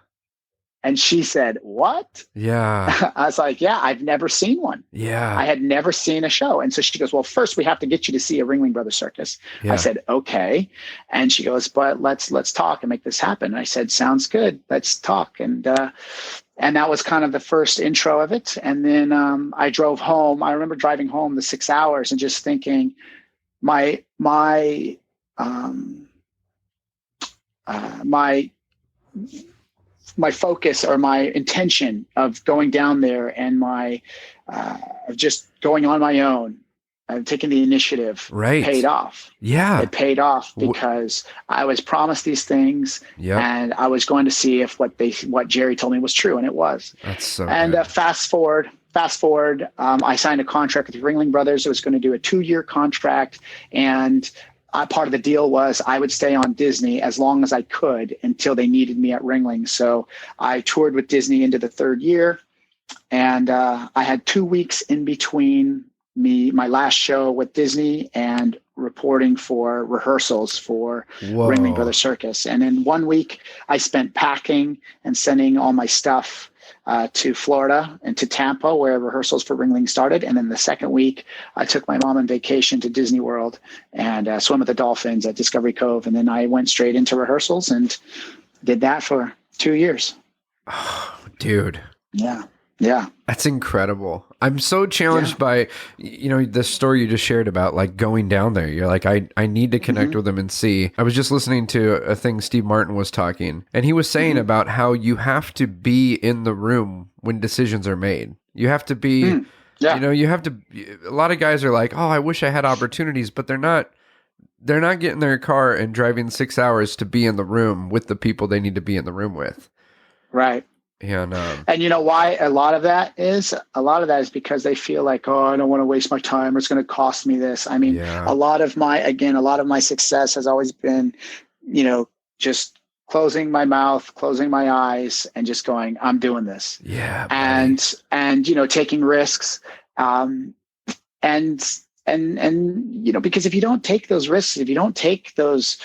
S5: And she said, what?
S1: Yeah.
S5: I was like, yeah, I've never seen one.
S1: Yeah.
S5: I had never seen a show. And so she goes, well, first we have to get you to see a Ringling Brothers circus. Yeah. I said, okay. And she goes, but let's talk and make this happen. And I said, sounds good. Let's talk. And that was kind of the first intro of it. And then I drove home. I remember driving home the 6 hours and just thinking my focus or my intention of going down there and my of just going on my own taking the initiative paid off.
S1: Yeah.
S5: It paid off because I was promised these things, and I was going to see if what Jerry told me was true, and it was.
S1: That's so
S5: and
S1: good.
S5: Fast forward, I signed a contract with the Ringling Brothers. It was going to do a 2-year contract, and part of the deal was I would stay on Disney as long as I could until they needed me at Ringling. So I toured with Disney into the 3rd year, and I had 2 weeks in between my last show with Disney and reporting for rehearsals for Ringling Brothers Circus. And in 1 week, I spent packing and sending all my stuff to Florida and to Tampa, where rehearsals for Ringling started. And then the 2nd week, I took my mom on vacation to Disney World and swim with the dolphins at Discovery Cove. And then I went straight into rehearsals and did that for 2 years.
S1: Oh, dude.
S5: Yeah.
S1: That's incredible. I'm so challenged by, the story you just shared about like going down there. You're like, I need to connect with them and see. I was just listening to a thing Steve Martin was talking, and he was saying about how you have to be in the room when decisions are made. You have to be, you have to, a lot of guys are like, oh, I wish I had opportunities, but they're not getting their car and driving 6 hours to be in the room with the people they need to be in the room with.
S5: Right.
S1: And
S5: you know why a lot of that is because they feel like, oh, I don't want to waste my time, or it's going to cost me this. I mean, a lot of my success has always been, just closing my mouth, closing my eyes, and just going, I'm doing this.
S1: Yeah.
S5: And taking risks. And because if you don't take those risks, if you don't take the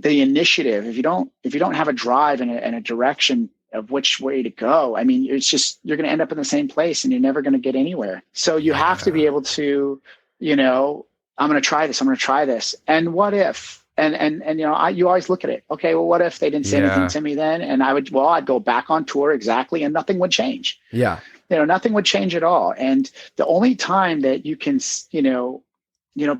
S5: initiative, if you don't have a drive and a direction of which way to go, I mean, it's just, you're going to end up in the same place and you're never going to get anywhere. So you have to be able to, I'm going to try this. And what if, you always look at it. Okay, well, what if they didn't say anything to me then? And I'd go back on tour exactly, and nothing would change. Yeah. Nothing would change at all. And the only time that you can,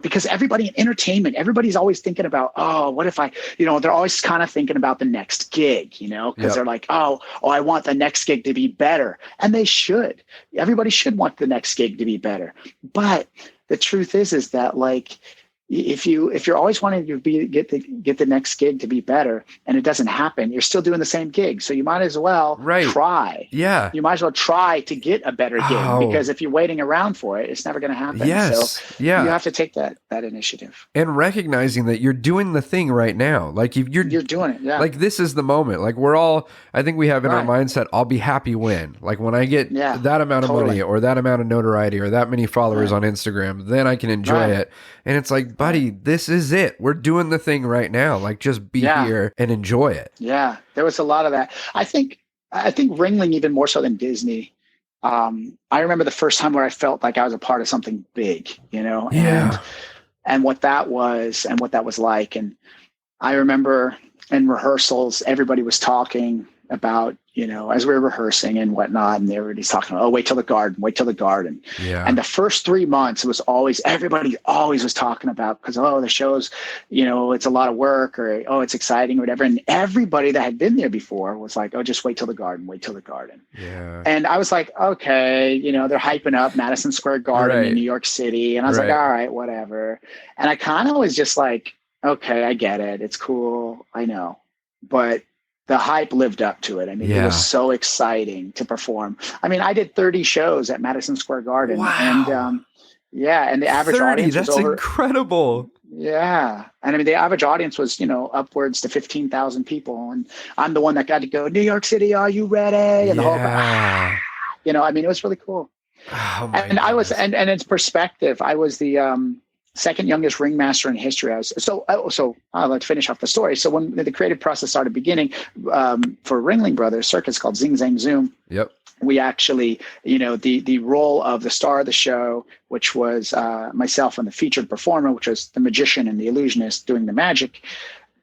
S5: because everybody in entertainment, everybody's always thinking about, oh, what if they're always kind of thinking about the next gig, because they're like, oh, I want the next gig to be better. And they should. Everybody should want the next gig to be better. But the truth is that, like, if you're always wanting to get the next gig to be better and it doesn't happen, you're still doing the same gig. So you might as well try. Yeah. You might as well try to get a better gig, because if you're waiting around for it, it's never going to happen. Yes. So you have to take that initiative.
S1: And recognizing that you're doing the thing right now. Like you're
S5: doing it. Yeah.
S1: Like this is the moment. Like I think we have in our mindset, I'll be happy when, like when I get that amount of money or that amount of notoriety or that many followers on Instagram, then I can enjoy it. And it's like, buddy, this is it. We're doing the thing right now. Like, just be here and enjoy it. Yeah,
S5: there was a lot of that. I think Ringling, even more so than Disney. I remember the first time where I felt like I was a part of something big, and what that was and what that was like. And I remember in rehearsals, everybody was talking about, as we were rehearsing and whatnot, and everybody's talking, oh, wait till the garden. Yeah. And the first 3 months, it was everybody always was talking about, because, oh, the show's, it's a lot of work, or, oh, it's exciting or whatever. And everybody that had been there before was like, oh, just wait till the garden. Yeah. And I was like, okay, they're hyping up Madison Square Garden in New York City. And I was like, all right, whatever. And I kind of was just like, okay, I get it. It's cool. I know. But the hype lived up to it. I mean, it was so exciting to perform. I mean, I did 30 shows at Madison Square Garden. Wow. And and the average
S1: 30,
S5: audience was
S1: that's incredible.
S5: Yeah. And I mean, the average audience was, upwards to 15,000 people. And I'm the one that got to go, New York City, are you ready? And the whole, I mean, it was really cool. Oh, and I was, and in perspective, I was the, second youngest ringmaster in history. So I'll let finish off the story. So when the creative process started beginning for Ringling Brothers Circus, called Zing Zang Zoom. Yep. We actually, the role of the star of the show, which was myself, and the featured performer, which was the magician and the illusionist doing the magic.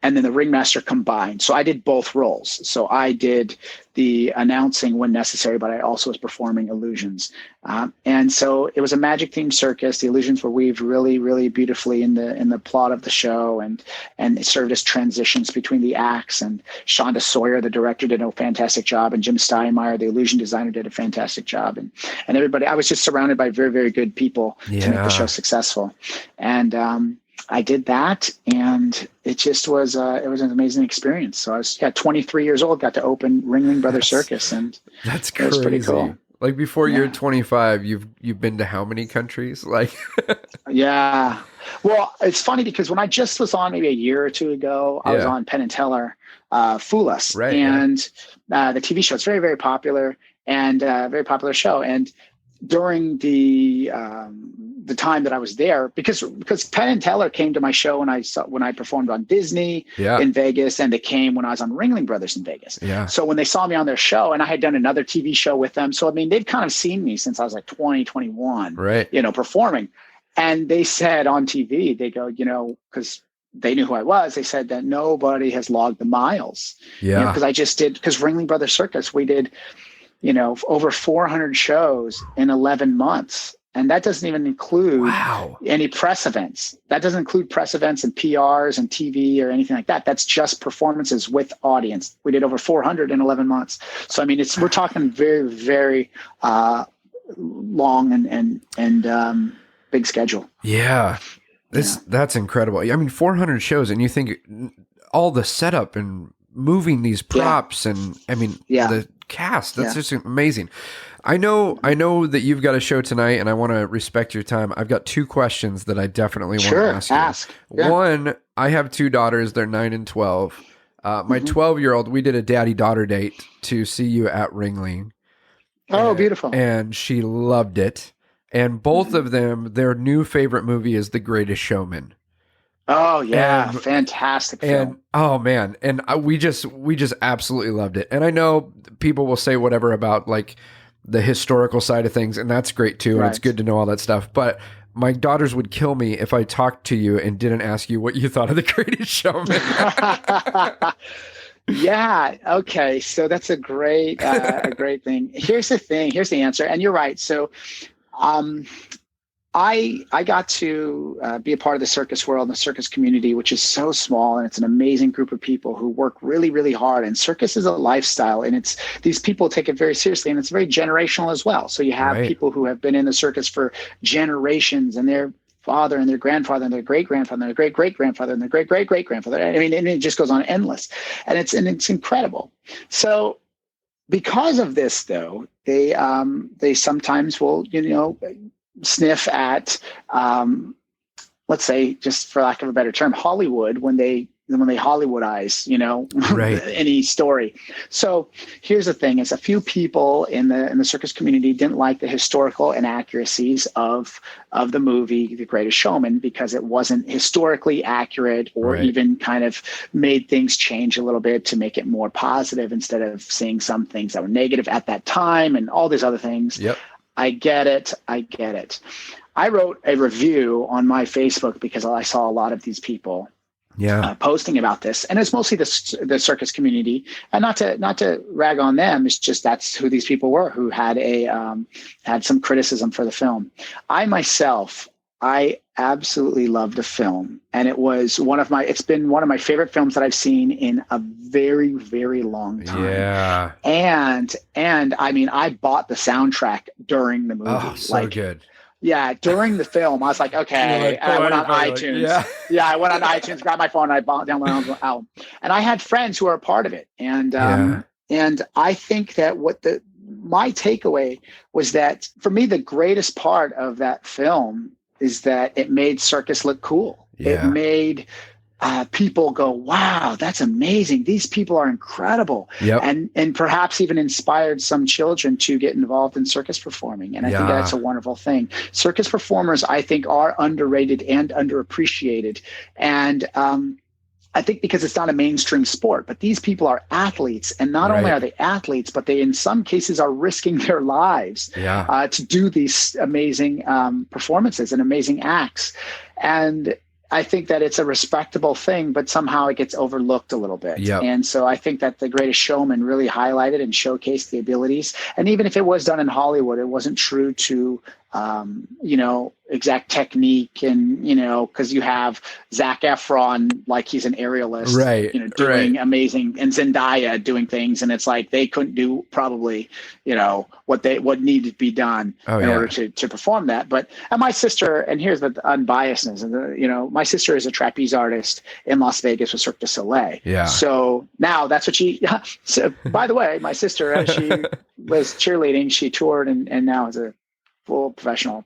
S5: and then the Ringmaster combined. So I did both roles. So I did the announcing when necessary, but I also was performing illusions. And so it was a magic themed circus. The illusions were weaved really, really beautifully in the plot of the show, and it served as transitions between the acts. And Shonda Sawyer, the director, did a fantastic job, and Jim Steinmeier, the illusion designer, did a fantastic job. And everybody, I was just surrounded by very, very good people to make the show successful. And I did that, and it just was it was an amazing experience. So I was 23 years old, got to open Ringling Brothers Circus, and
S1: that's crazy.
S5: It was pretty cool.
S1: Like before you're 25, you've been to how many countries? Like,
S5: yeah. Well, it's funny because when I just was on maybe a year or two ago, I was on Penn and Teller, Fool Us,
S1: right,
S5: and the TV show. It's very, very popular, and very popular show. And during the time that I was there, because Penn and Teller came to my show when I performed on Disney in Vegas, and they came when I was on Ringling Brothers in Vegas. Yeah. So when they saw me on their show, and I had done another TV show with them, so I mean they've kind of seen me since I was like 20, 21, right? Performing, and they said on TV, they go, because they knew who I was. They said that nobody has logged the miles. Yeah. Because I just did, because Ringling Brothers Circus, we did, over 400 shows in 11 months. And that doesn't even include any press events. That doesn't include press events and PRs and TV or anything like that. That's just performances with audience. We did over 400 in 11 months. So, I mean, we're talking very, very long and big schedule.
S1: Yeah. That's incredible. I mean, 400 shows, and you think all the setup and moving these props and I mean, the cast, that's just amazing. I know that you've got a show tonight, and I want to respect your time. I've got two questions that I definitely want to ask you. Yeah. One, I have two daughters. They're 9 and 12. My 12-year-old, we did a daddy-daughter date to see you at Ringling.
S5: Oh, beautiful.
S1: And she loved it. And both of them, their new favorite movie is The Greatest Showman.
S5: Oh yeah, fantastic film.
S1: And oh man, and we just absolutely loved it. And I know people will say whatever about like the historical side of things, and that's great too. And it's good to know all that stuff. But my daughters would kill me if I talked to you and didn't ask you what you thought of The Greatest Showman.
S5: Yeah. Okay. So that's a great thing. Here's the thing. Here's the answer. And you're right. So, I got to be a part of the circus world and the circus community, which is so small, and it's an amazing group of people who work really, really hard. And circus is a lifestyle, and these people take it very seriously, and it's very generational as well. So you have people who have been in the circus for generations, and their father and their grandfather and their great-grandfather and their great-great-grandfather and their great-great-great-grandfather. I mean, and it just goes on endless, and it's incredible. So because of this, though, they sometimes will, sniff at, let's say, just for lack of a better term, Hollywood when they Hollywoodize, any story. So here's the thing: is a few people in the circus community didn't like the historical inaccuracies of the movie The Greatest Showman, because it wasn't historically accurate, or even kind of made things change a little bit to make it more positive instead of seeing some things that were negative at that time and all these other things. Yep. I get it. I wrote a review on my Facebook because I saw a lot of these people posting about this, and it's mostly the circus community. And not to rag on them, it's just that's who these people were, who had had some criticism for the film. I absolutely loved the film, and it's been one of my favorite films that I've seen in a very, very long time. Yeah. And I mean, I bought the soundtrack during the movie. Oh, so good. Yeah, during the film, I was like, okay. I went on iTunes. I went on iTunes, grabbed my phone, and I bought down my own album. And I had friends who were a part of it. And I think that my takeaway was that for me, the greatest part of that film is that it made circus look cool. Yeah. It made people go, wow, that's amazing. These people are incredible. Yep. And perhaps even inspired some children to get involved in circus performing. And I think that's a wonderful thing. Circus performers, I think, are underrated and underappreciated. And I think because it's not a mainstream sport, but these people are athletes. And not only are they athletes, but they, in some cases, are risking their lives to do these amazing performances and amazing acts. And I think that it's a respectable thing, but somehow it gets overlooked a little bit.
S1: Yep.
S5: And so I think that The Greatest Showman really highlighted and showcased the abilities. And even if it was done in Hollywood, it wasn't true to, exact technique. And, because you have Zac Efron, like he's an aerialist,
S1: right,
S5: doing amazing, and Zendaya doing things. And it's like they couldn't do probably, what needed to be done in order to perform that. But my sister, and here's the unbiasedness, and my sister is a trapeze artist in Las Vegas with Cirque du Soleil.
S1: Yeah.
S5: So now that's what so by the way, my sister, as she was cheerleading, she toured and now is a full professional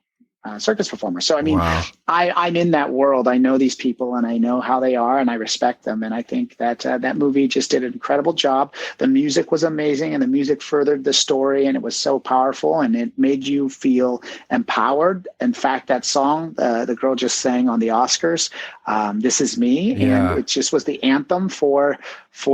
S5: circus performer. So, I mean,
S1: wow.
S5: I'm in that world. I know these people and I know how they are and I respect them. And I think that that movie just did an incredible job. The music was amazing and the music furthered the story and it was so powerful and it made you feel empowered. In fact, that song, the girl just sang on the Oscars, This Is Me.
S1: Yeah.
S5: And it just was the anthem for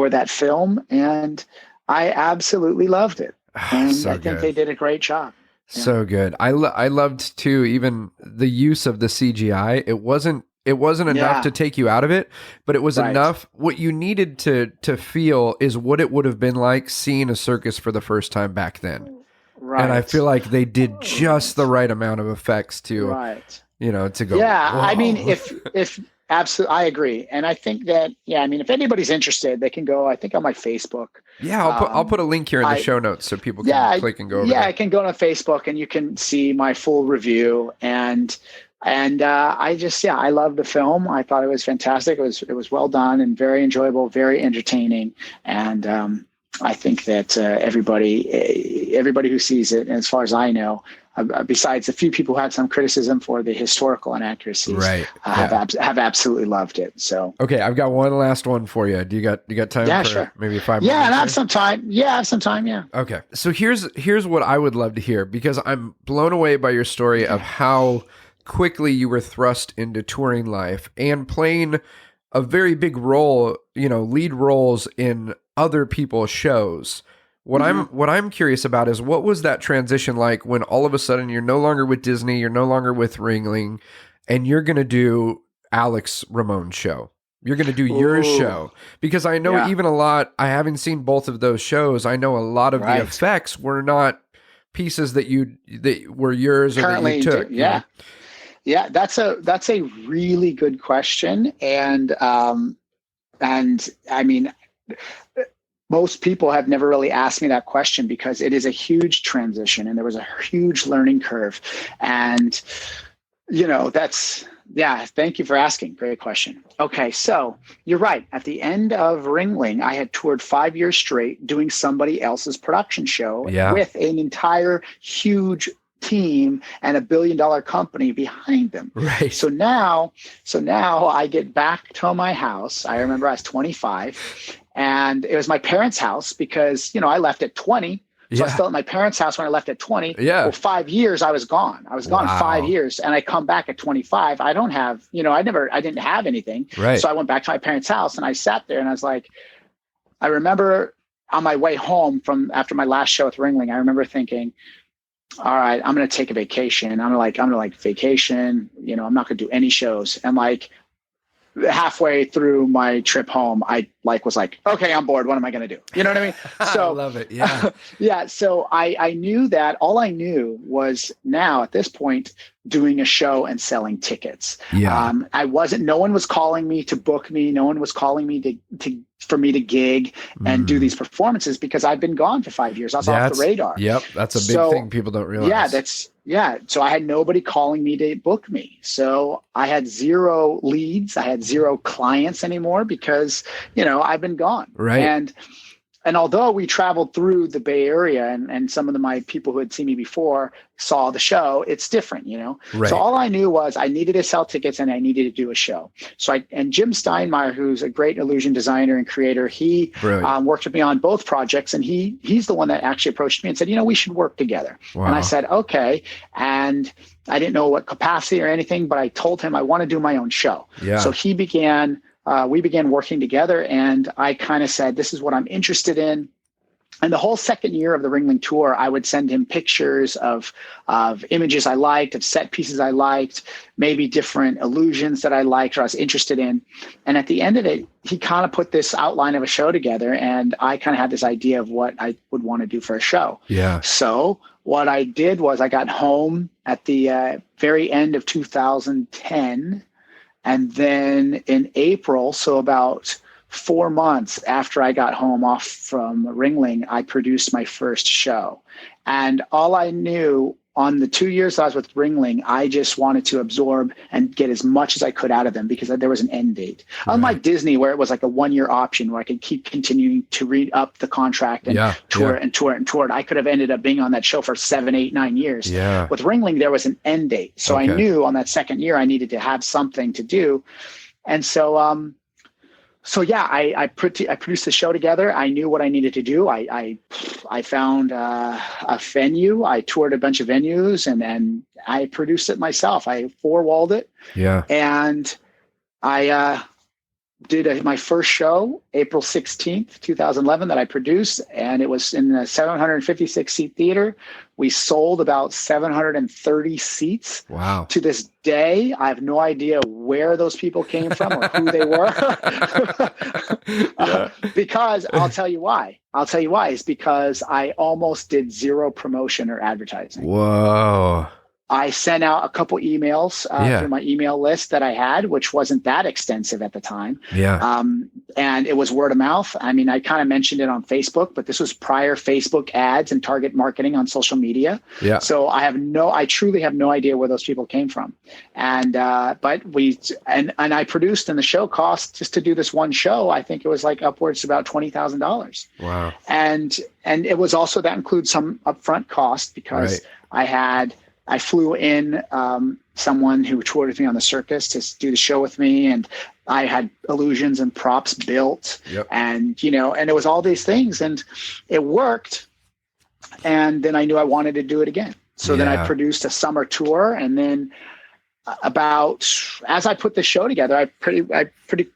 S5: that film. And I absolutely loved it. And
S1: So
S5: I think
S1: good.
S5: they did a great job.
S1: So good. I loved too, even the use of the CGI. It wasn't enough to take you out of it, but it was enough. What you needed to feel is what it would have been like seeing a circus for the first time back then.
S5: Right.
S1: And I feel like they did just the right amount of effects to go.
S5: Yeah.
S1: Whoa.
S5: I mean, if absolutely, I agree. And I think that, if anybody's interested, they can go, I think on my Facebook.
S1: Yeah. I'll put a link here in the show notes so people can click and go over
S5: Yeah.
S1: there.
S5: I can go on Facebook and you can see my full review. And I love the film. I thought it was fantastic. It was well done and very enjoyable, very entertaining. And, I think that everybody who sees it, and as far as I know, besides a few people who had some criticism for the historical inaccuracies, have absolutely loved it. So
S1: okay, I've got one last one for you. Do you got time?
S5: Yeah,
S1: for
S5: sure.
S1: Maybe 5 minutes?
S5: Yeah, and I have some time. Yeah, I have some time. Yeah.
S1: Okay, so here's what I would love to hear, because I'm blown away by your story of how quickly you were thrust into touring life and playing a very big role, lead roles in other people's shows. What I'm curious about is, what was that transition like when all of a sudden you're no longer with Disney, you're no longer with Ringling, and you're going to do Alex Ramon's show. You're going to do your show. Because I know even a lot, I haven't seen both of those shows. I know a lot of the effects were not pieces that were yours or
S5: Currently,
S1: that you took.
S5: Yeah. Yeah, that's a really good question. And I mean, most people have never really asked me that question because it is a huge transition and there was a huge learning curve. And, thank you for asking. Great question. Okay. So you're right. At the end of Ringling, I had toured 5 years straight doing somebody else's production show with an entire huge team and $1 billion company behind them. Right. So now I get back to my house. I remember I was 25 and it was my parents' house because, I left at 20. So I was still at my parents' house when I left at 20. Yeah. Well, 5 years I was gone. I was gone 5 years and I come back at 25. I don't have, I didn't have anything. Right. So I went back to my parents' house and I sat there and I was like, I remember on my way home from after my last show with Ringling, I remember thinking, all right, I'm going to take a vacation. I'm going to vacation, I'm not going to do any shows. And halfway through my trip home, I was like, okay, I'm bored. What am I going to do? You know what I mean? So
S1: I love it. Yeah.
S5: Yeah. So I knew that all I knew was now at this point doing a show and selling tickets. Yeah. No one was calling me to book me. No one was calling me for me to gig and do these performances because I've been gone for 5 years. I was off the radar.
S1: Yep. That's a big thing people don't realize. So I had nobody calling me to book me. So I had 0 leads. I had 0 clients anymore because, I've been gone. Right. And although we traveled through the Bay Area and some of my people who had seen me before saw the show, it's different, Right. So all I knew was I needed to sell tickets and I needed to do a show. And Jim Steinmeier, who's a great illusion designer and creator, he worked with me on both projects. And he's the one that actually approached me and said, we should work together. Wow. And I said, okay. And I didn't know what capacity or anything, but I told him I want to do my own show. Yeah. So we began working together and I kind of said, this is what I'm interested in.
S5: And the whole second year of the Ringling tour, I would send him pictures of images I liked, of set pieces I liked, maybe different illusions that I liked or I was interested in. And at the end of it, he kind of put this outline of a show together, and I kind of had this idea of what I would want to do for a show.
S1: Yeah.
S5: So what I did was I got home at the very end of 2010, and then in April, so about 4 months after I got home off from Ringling, I produced my first show. And all I knew on the 2 years I was with Ringling, I just wanted to absorb and get as much as I could out of them because there was an end date. Right. Unlike Disney, where it was like a 1 year option where I could keep continuing to read up the contract and tour and tour and tour. I could have ended up being on that show for 7, 8, 9 years. Yeah. With Ringling, there was an end date. So I knew on that second year I needed to have something to do. And so, I produced the show together. I knew what I needed to do. I found a venue. I toured a bunch of venues, and then I produced it myself. I four-walled it. Yeah. And I did my first show, April 16th, 2011, that I produced, and it was in a 756-seat theater. We sold about 730 seats. Wow. To this day, I have no idea where those people came from or who they were. Because I'll tell you why. It's because I almost did zero promotion or advertising. Whoa. I sent out a couple emails through my email list that I had, which wasn't that extensive at the time. Yeah. And it was word of mouth. I mean, I kind of mentioned it on Facebook, but this was prior Facebook ads and target marketing on social media. Yeah. So I truly have no idea where those people came from. And, but I produced, and the show cost just to do this one show, I think it was like upwards about $20,000. Wow. And it was also, that includes some upfront cost because I flew in someone who toured with me on the circus to do the show with me, and I had illusions and props built, and it was all these things, and it worked. And then I knew I wanted to do it again. So then I produced a summer tour, and then as I put the show together, I pretty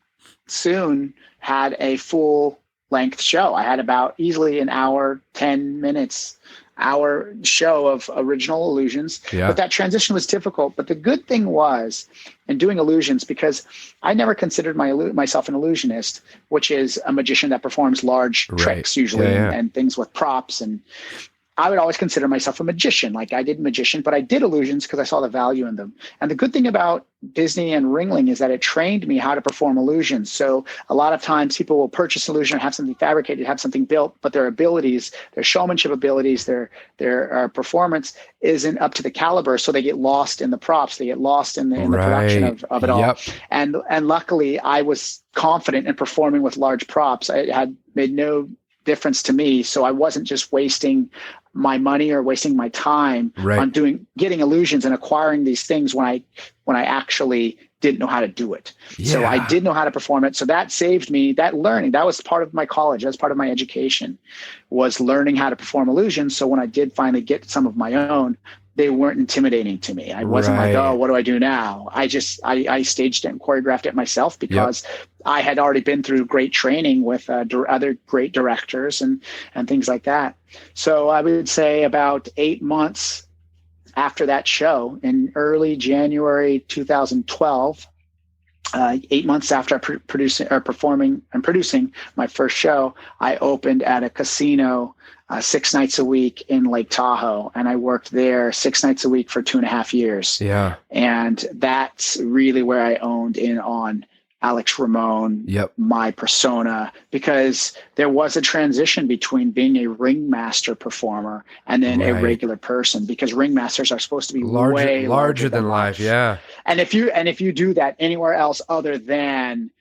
S5: soon had a full length show. I had about easily an hour, 10 minutes. Our show of original illusions, but that transition was difficult. But the good thing was, in doing illusions, because I never considered myself an illusionist, which is a magician that performs large tricks usually and things with props, and I would always consider myself a magician. Like, I did magician, but I did illusions because I saw the value in them. And the good thing about Disney and Ringling is that it trained me how to perform illusions. So a lot of times people will purchase illusion, have something fabricated, have something built, but their abilities, their showmanship abilities, their performance isn't up to the caliber. So they get lost in the props. They get lost in the production of it all. And luckily I was confident in performing with large props. I had made no difference to me. So I wasn't just wasting my money or wasting my time on getting illusions and acquiring these things when I actually didn't know how to do it. Yeah. So I did know how to perform it. So that saved me, that learning, that was part of my college. That was part of my education, was learning how to perform illusions. So when I did finally get some of my own, they weren't intimidating to me. I wasn't like, oh, what do I do now? I staged it and choreographed it myself because I had already been through great training with other great directors and things like that. So I would say about 8 months after that show, in early January 2012, 8 months after producing my first show, I opened at a casino 6 nights a week in Lake Tahoe. And I worked there 6 nights a week for 2.5 years. Yeah. And that's really where I owned in on Alex Ramon, my persona, because there was a transition between being a ringmaster performer and then a regular person, because ringmasters are supposed to be way larger than life. Yeah. And if you do that anywhere else other than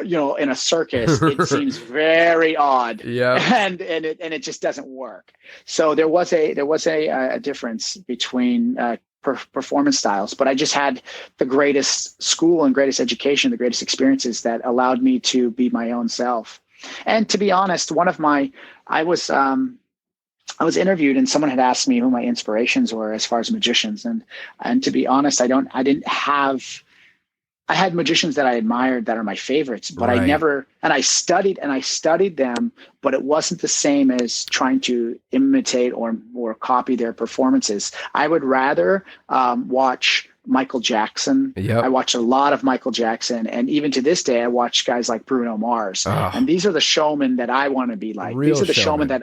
S5: in a circus, it seems very odd. Yeah. And it just doesn't work. So there was a difference between performance styles, but I just had the greatest school and greatest education, the greatest experiences that allowed me to be my own self. And to be honest, I was interviewed and someone had asked me who my inspirations were as far as magicians. And to be honest, I didn't have I had magicians that I admired that are my favorites, but I never, and I studied them, but it wasn't the same as trying to imitate or copy their performances. I would rather watch Michael Jackson.
S1: Yep.
S5: I watched a lot of Michael Jackson. And even to this day, I watch guys like Bruno Mars. And these are the showmen that I want to be like. These are the showmen that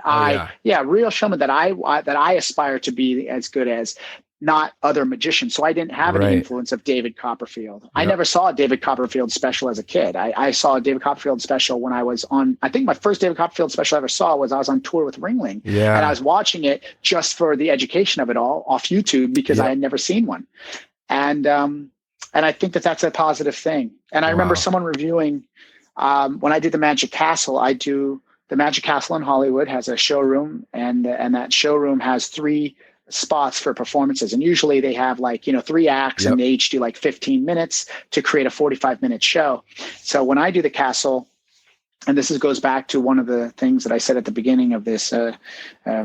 S5: real showmen that I aspire to be as good as, not other magicians. So I didn't have any influence of David Copperfield. Yep. I never saw a David Copperfield special as a kid. I saw a David Copperfield special when I was on, I think my first David Copperfield special I ever saw was I was on tour with Ringling. Yeah. And I was watching it just for the education of it all off YouTube because I had never seen one. And I think that that's a positive thing. And I remember someone reviewing, when I did the Magic Castle, the Magic Castle in Hollywood has a showroom, and that showroom has 3 spots for performances. And usually they have 3 acts and they each do 15 minutes to create a 45-minute show. So when I do the castle, and this goes back to one of the things that I said at the beginning of this, of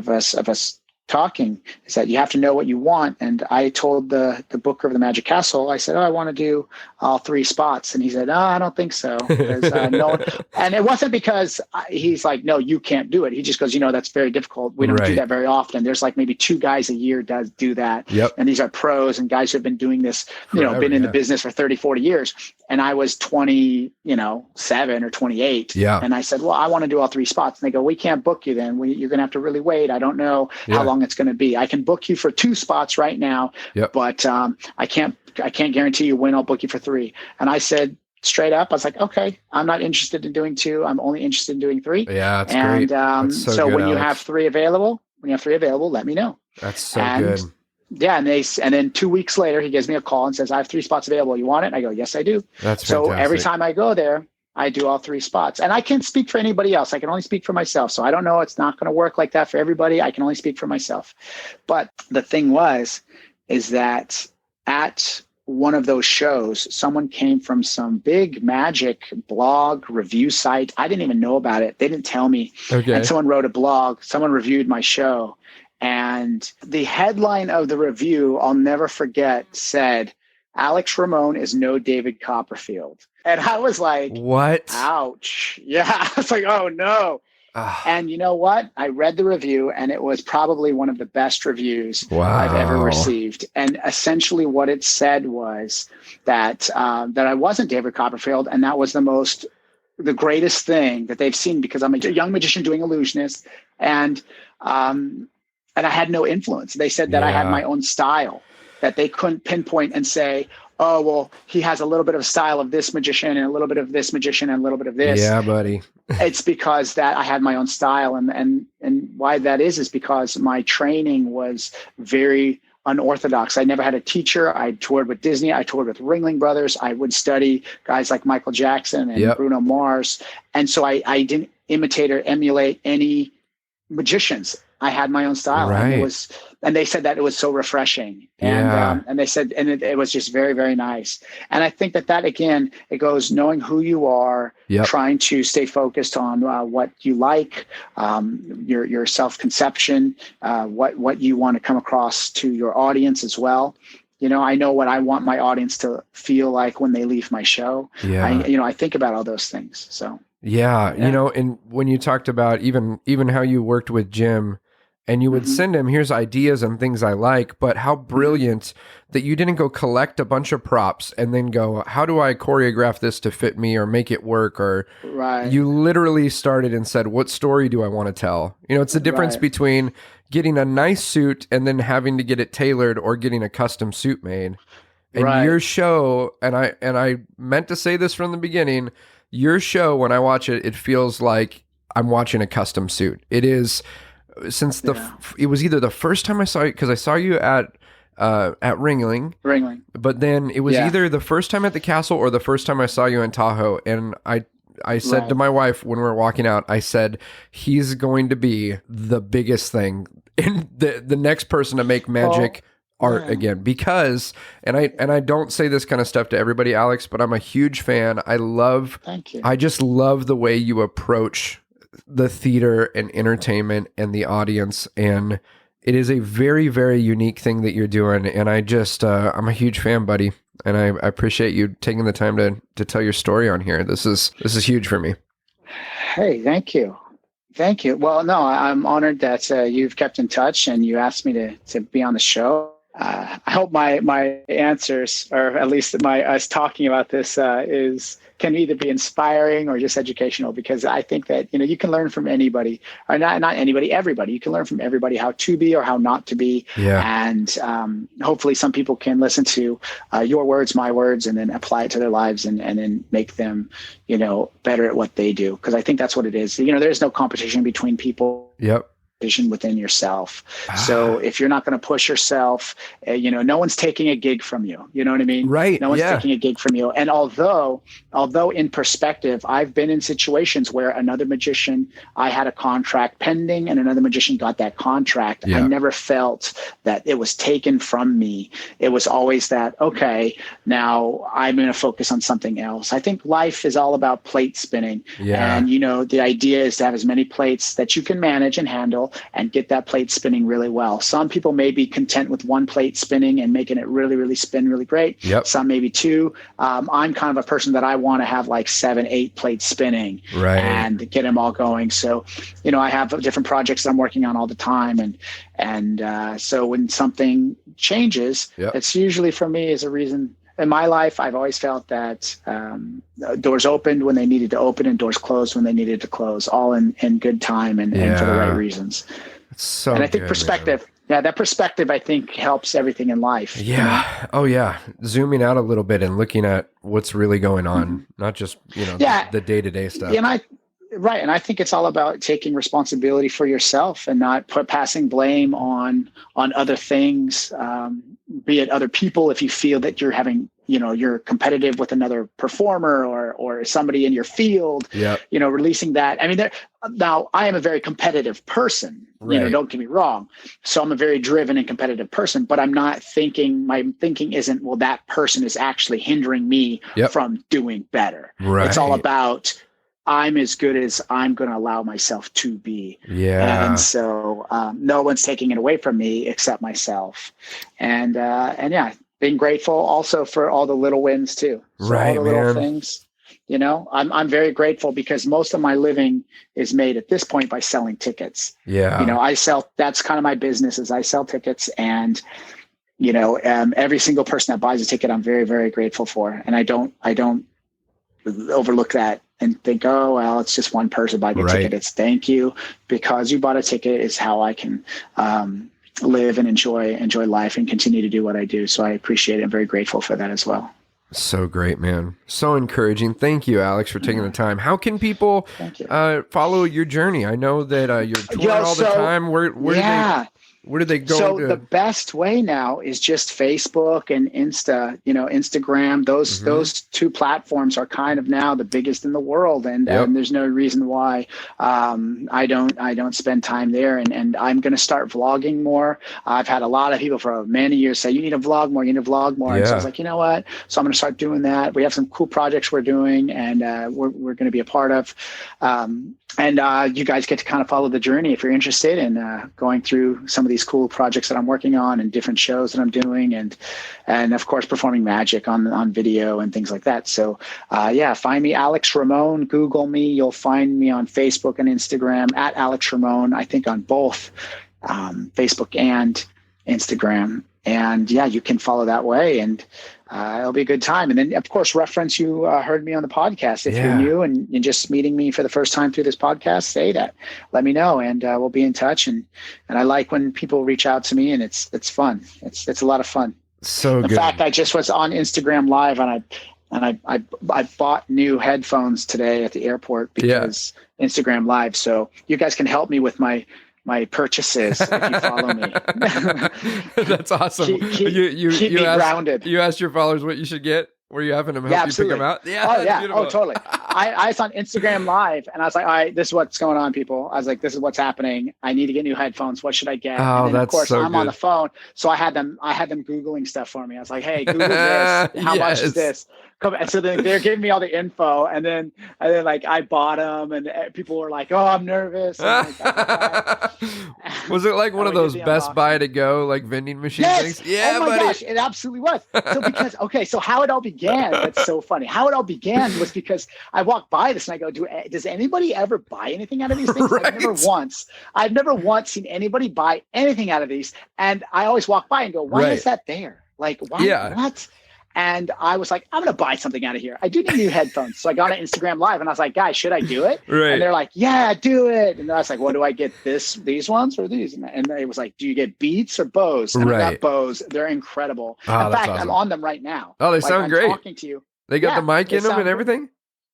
S5: us talking, is that you have to know what you want. And I told the booker of the Magic Castle, I said, I want to do all 3 spots. And he said, I don't think so. No. And it wasn't because he's like, no, you can't do it. He just goes, that's very difficult. We don't do that very often. There's maybe 2 guys a year does do that. Yep. And these are pros and guys who have been doing this, forever, been in the business for 30, 40 years. And I was 27 or 28. Yeah. And I said, well, I want to do all 3 spots. And they go, we can't book you then. You're going to have to really wait. I don't know how long it's going to be. I can book you for 2 spots right now, but I can't guarantee you when. I'll book you for 3. And I said straight up, I was like, okay, I'm not interested in doing 2. I'm only interested in doing 3. Yeah, that's great. That's so good, when you have 3 available, let me know. That's so good. Yeah, and then 2 weeks later, he gives me a call and says, I have 3 spots available. You want it? And I go, yes, I do. That's so fantastic. Every time I go there, I do all 3 spots. And I can't speak for anybody else. I can only speak for myself. So I don't know. It's not going to work like that for everybody. I can only speak for myself. But the thing is that at one of those shows, someone came from some big magic blog review site. I didn't even know about it. They didn't tell me. Okay. And someone wrote a blog. Someone reviewed my show. And the headline of the review, I'll never forget, said, Alex Ramon is no David Copperfield. And I was like, what? Ouch. Yeah. I was like, oh no. And you know what? I read the review, and it was probably one of the best reviews I've ever received. And essentially what it said was that I wasn't David Copperfield, and that was the greatest thing that they've seen, because I'm a young magician doing Illusionist, and I had no influence. They said that I had my own style, that they couldn't pinpoint and say, oh, well, he has a little bit of style of this magician and a little bit of this magician and a little bit of this. Yeah, buddy. It's because that I had my own style. And why that is because my training was very unorthodox. I never had a teacher. I toured with Disney. I toured with Ringling Brothers. I would study guys like Michael Jackson and Bruno Mars. And so I didn't imitate or emulate any magicians. I had my own style. Right. And they said that it was so refreshing. And they said, and it was just very, very nice. And I think that again, it goes knowing who you are, trying to stay focused on what you like, your self-conception, what you want to come across to your audience as well. I know what I want my audience to feel like when they leave my show. Yeah. I think about all those things. So. Yeah. And when you talked about even how you worked with Jim, and you would send him, here's ideas and things I like, but how brilliant that you didn't go collect a bunch of props and then go, how do I choreograph this to fit me or make it work? Or you literally started and said, what story do I want to tell? It's the difference between getting a nice suit and then having to get it tailored or getting a custom suit made. And your show, and I meant to say this from the beginning, your show, when I watch it, it feels like I'm watching a custom suit. It is... Since it was either the first time I saw you, because I saw you at Ringling, but then it was either the first time at the castle or the first time I saw you in Tahoe. And I said to my wife when we were walking out, I said, he's going to be the biggest thing in the next person to make magic art again, because, and I don't say this kind of stuff to everybody, Alex, but I'm a huge fan. Thank you. I just love the way you approach the theater and entertainment and the audience, and it is a very, very unique thing that you're doing. And I just I'm a huge fan, buddy.
S1: And I appreciate you taking the time to tell your story on here. This is huge for me.
S5: Hey, thank you. Thank you. Well, no, I'm honored that you've kept in touch and you asked me to be on the show. I hope my answers, or at least us talking about this, can either be inspiring or just educational, because I think that, you can learn from anybody, or not anybody, everybody. You can learn from everybody how to be or how not to be.
S1: Yeah.
S5: And hopefully some people can listen to your words, my words, and then apply it to their lives and then make them, better at what they do. Because I think that's what it is. There's no competition between people.
S1: Yep.
S5: Vision within yourself. So if you're not going to push yourself, no one's taking a gig from you. You know what I mean?
S1: Right.
S5: No one's taking a gig from you. And although in perspective, I've been in situations where another magician, I had a contract pending and another magician got that contract.
S1: Yeah.
S5: I never felt that it was taken from me. It was always that, okay, now I'm going to focus on something else. I think life is all about plate spinning.
S1: Yeah.
S5: And, the idea is to have as many plates that you can manage and handle and get that plate spinning really well. Some people may be content with one plate spinning and making it really, really spin really great.
S1: Yep.
S5: Some maybe two. I'm kind of a person that I want to have like 7, 8 plates spinning and get them all going. So, I have different projects that I'm working on all the time. And so when something changes, it's usually for me is a reason. In my life, I've always felt that doors opened when they needed to open and doors closed when they needed to close, all in good time and for the right reasons.
S1: So
S5: and I think perspective, that perspective, I think, helps everything in life.
S1: Yeah. Oh, yeah. Zooming out a little bit and looking at what's really going on, not just, the day-to-day stuff.
S5: And I think it's all about taking responsibility for yourself and not passing blame on other things, be it other people. If you feel that you're having, you're competitive with another performer or somebody in your field, releasing that. I mean, now I am a very competitive person, don't get me wrong. So I'm a very driven and competitive person, but I'm not thinking, my thinking isn't, well, that person is actually hindering me from doing better.
S1: Right.
S5: It's all about, I'm as good as I'm going to allow myself to be.
S1: Yeah.
S5: And so no one's taking it away from me except myself. And being grateful also for all the little wins too. So all the little things, I'm very grateful because most of my living is made at this point by selling tickets. Yeah. That's kind of my business is I sell tickets, and every single person that buys a ticket, I'm very, very grateful for. And I don't overlook that and think, oh, well, it's just one person buying a ticket. It's thank you, because you bought a ticket is how I can live and enjoy life and continue to do what I do. So I appreciate it. I'm very grateful for that as well.
S1: So great, man. So encouraging. Thank you, Alex, for taking the time. How can people follow your journey? I know that you're touring all the time. Where do they go?
S5: So the best way now is just Facebook and Instagram. Those two platforms are kind of now the biggest in the world, and there's no reason why I don't spend time there. And I'm going to start vlogging more. I've had a lot of people for many years say, you need to vlog more. You need to vlog more. And so I was like, you know what? So I'm going to start doing that. We have some cool projects we're doing, and we're going to be a part of. And you guys get to kind of follow the journey if you're interested in going through some of these cool projects that I'm working on and different shows that I'm doing, and of course performing magic on video and things like that. So find me, Alex Ramon. Google me. You'll find me on Facebook and Instagram at Alex Ramon. I think on both Facebook and Instagram. And you can follow that way, and it'll be a good time. And then, of course, reference you heard me on the podcast. If you're new and you're just meeting me for the first time through this podcast, say that. Let me know, and we'll be in touch. And I like when people reach out to me, and it's fun. It's a lot of fun.
S1: So good.
S5: In fact, I just was on Instagram Live, and I bought new headphones today at the airport because Instagram Live. So you guys can help me with my purchases if you follow me.
S1: That's awesome.
S5: Keep me grounded.
S1: You asked your followers what you should get. Were you having them help you pick them out?
S5: Yeah. Oh, yeah. Beautiful. Oh, totally. I was on Instagram Live, and I was like, all right, this is what's going on, people. I was like, this is what's happening. I need to get new headphones. What should I get?
S1: Oh,
S5: and then, of course,
S1: so
S5: I'm
S1: good.
S5: on the phone. So I had them Googling stuff for me. I was like, hey, Google this. How much is this? come. And so then they're giving me all the info, and then like I bought them, and people were like, "Oh, I'm nervous." And
S1: Was it like one of those Best Buy to go like vending machine things? Yeah,
S5: oh my
S1: buddy.
S5: gosh, it absolutely was. So so how it all began? That's so funny. How it all began was because I walked by this and I go, does anybody ever buy anything out of these things?
S1: Right.
S5: I've never once seen anybody buy anything out of these. And I always walk by and go, why is that there? Like, why?
S1: Yeah.
S5: What? And I was like, I'm going to buy something out of here. I do need new headphones. So I got on Instagram Live and I was like, guys, should I do it?
S1: Right.
S5: And they're like, yeah, do it. And I was like, what do I get? These ones or these? And it was like, do you get Beats or Bose? And I got Bose. They're incredible. In fact, awesome. I'm on them right now.
S1: Oh, they sound great.
S5: I'm talking to you.
S1: They got the mic in them and everything?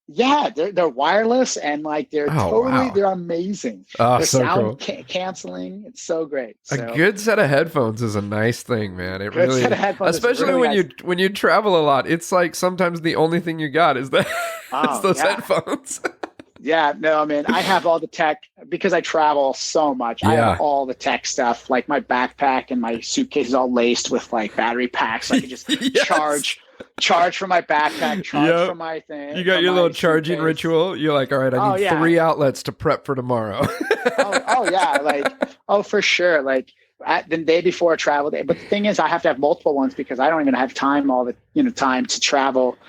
S5: Yeah, they're wireless and like they're they're amazing.
S1: Oh,
S5: they're
S1: so
S5: sound
S1: cool.
S5: Canceling. It's so great. So,
S1: a good set of headphones is a nice thing, man. It really,
S5: set of headphones
S1: especially
S5: really
S1: when you travel a lot. It's like sometimes the only thing you got is that it's those headphones.
S5: Yeah, no, man. I have all the tech because I travel so much. I have all the tech stuff, like my backpack and my suitcase is all laced with like battery packs. So I can just charge from my backpack, charge from my thing.
S1: You got your little charging ritual. You're like, all right, I need 3 outlets to prep for tomorrow.
S5: For sure. Like the day before a travel day. But the thing is, I have to have multiple ones because I don't even have time time to travel.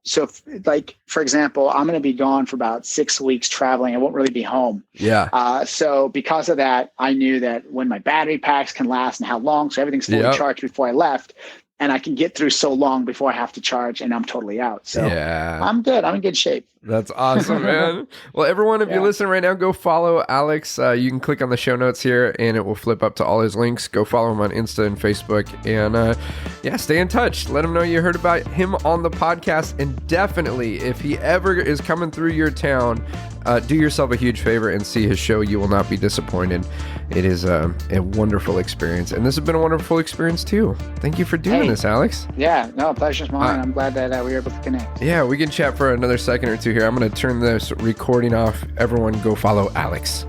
S5: So like, for example, I'm going to be gone for about 6 weeks traveling. I won't really be home.
S1: Yeah.
S5: So because of that, I knew that when my battery packs can last and how long, so everything's fully charged before I left. And I can get through so long before I have to charge and I'm totally out. So I'm good. I'm in good shape.
S1: That's awesome, man. Well, everyone, if you're listening right now, go follow Alex. You can click on the show notes here and it will flip up to all his links. Go follow him on Insta and Facebook. And stay in touch. Let him know you heard about him on the podcast. And definitely, if he ever is coming through your town, do yourself a huge favor and see his show. You will not be disappointed. It is a wonderful experience. And this has been a wonderful experience too. Thank you for doing this, Alex.
S5: Yeah, no, pleasure's mine. I'm glad that we were able to connect.
S1: Yeah, we can chat for another second or two here. I'm going to turn this recording off. Everyone go follow Alex.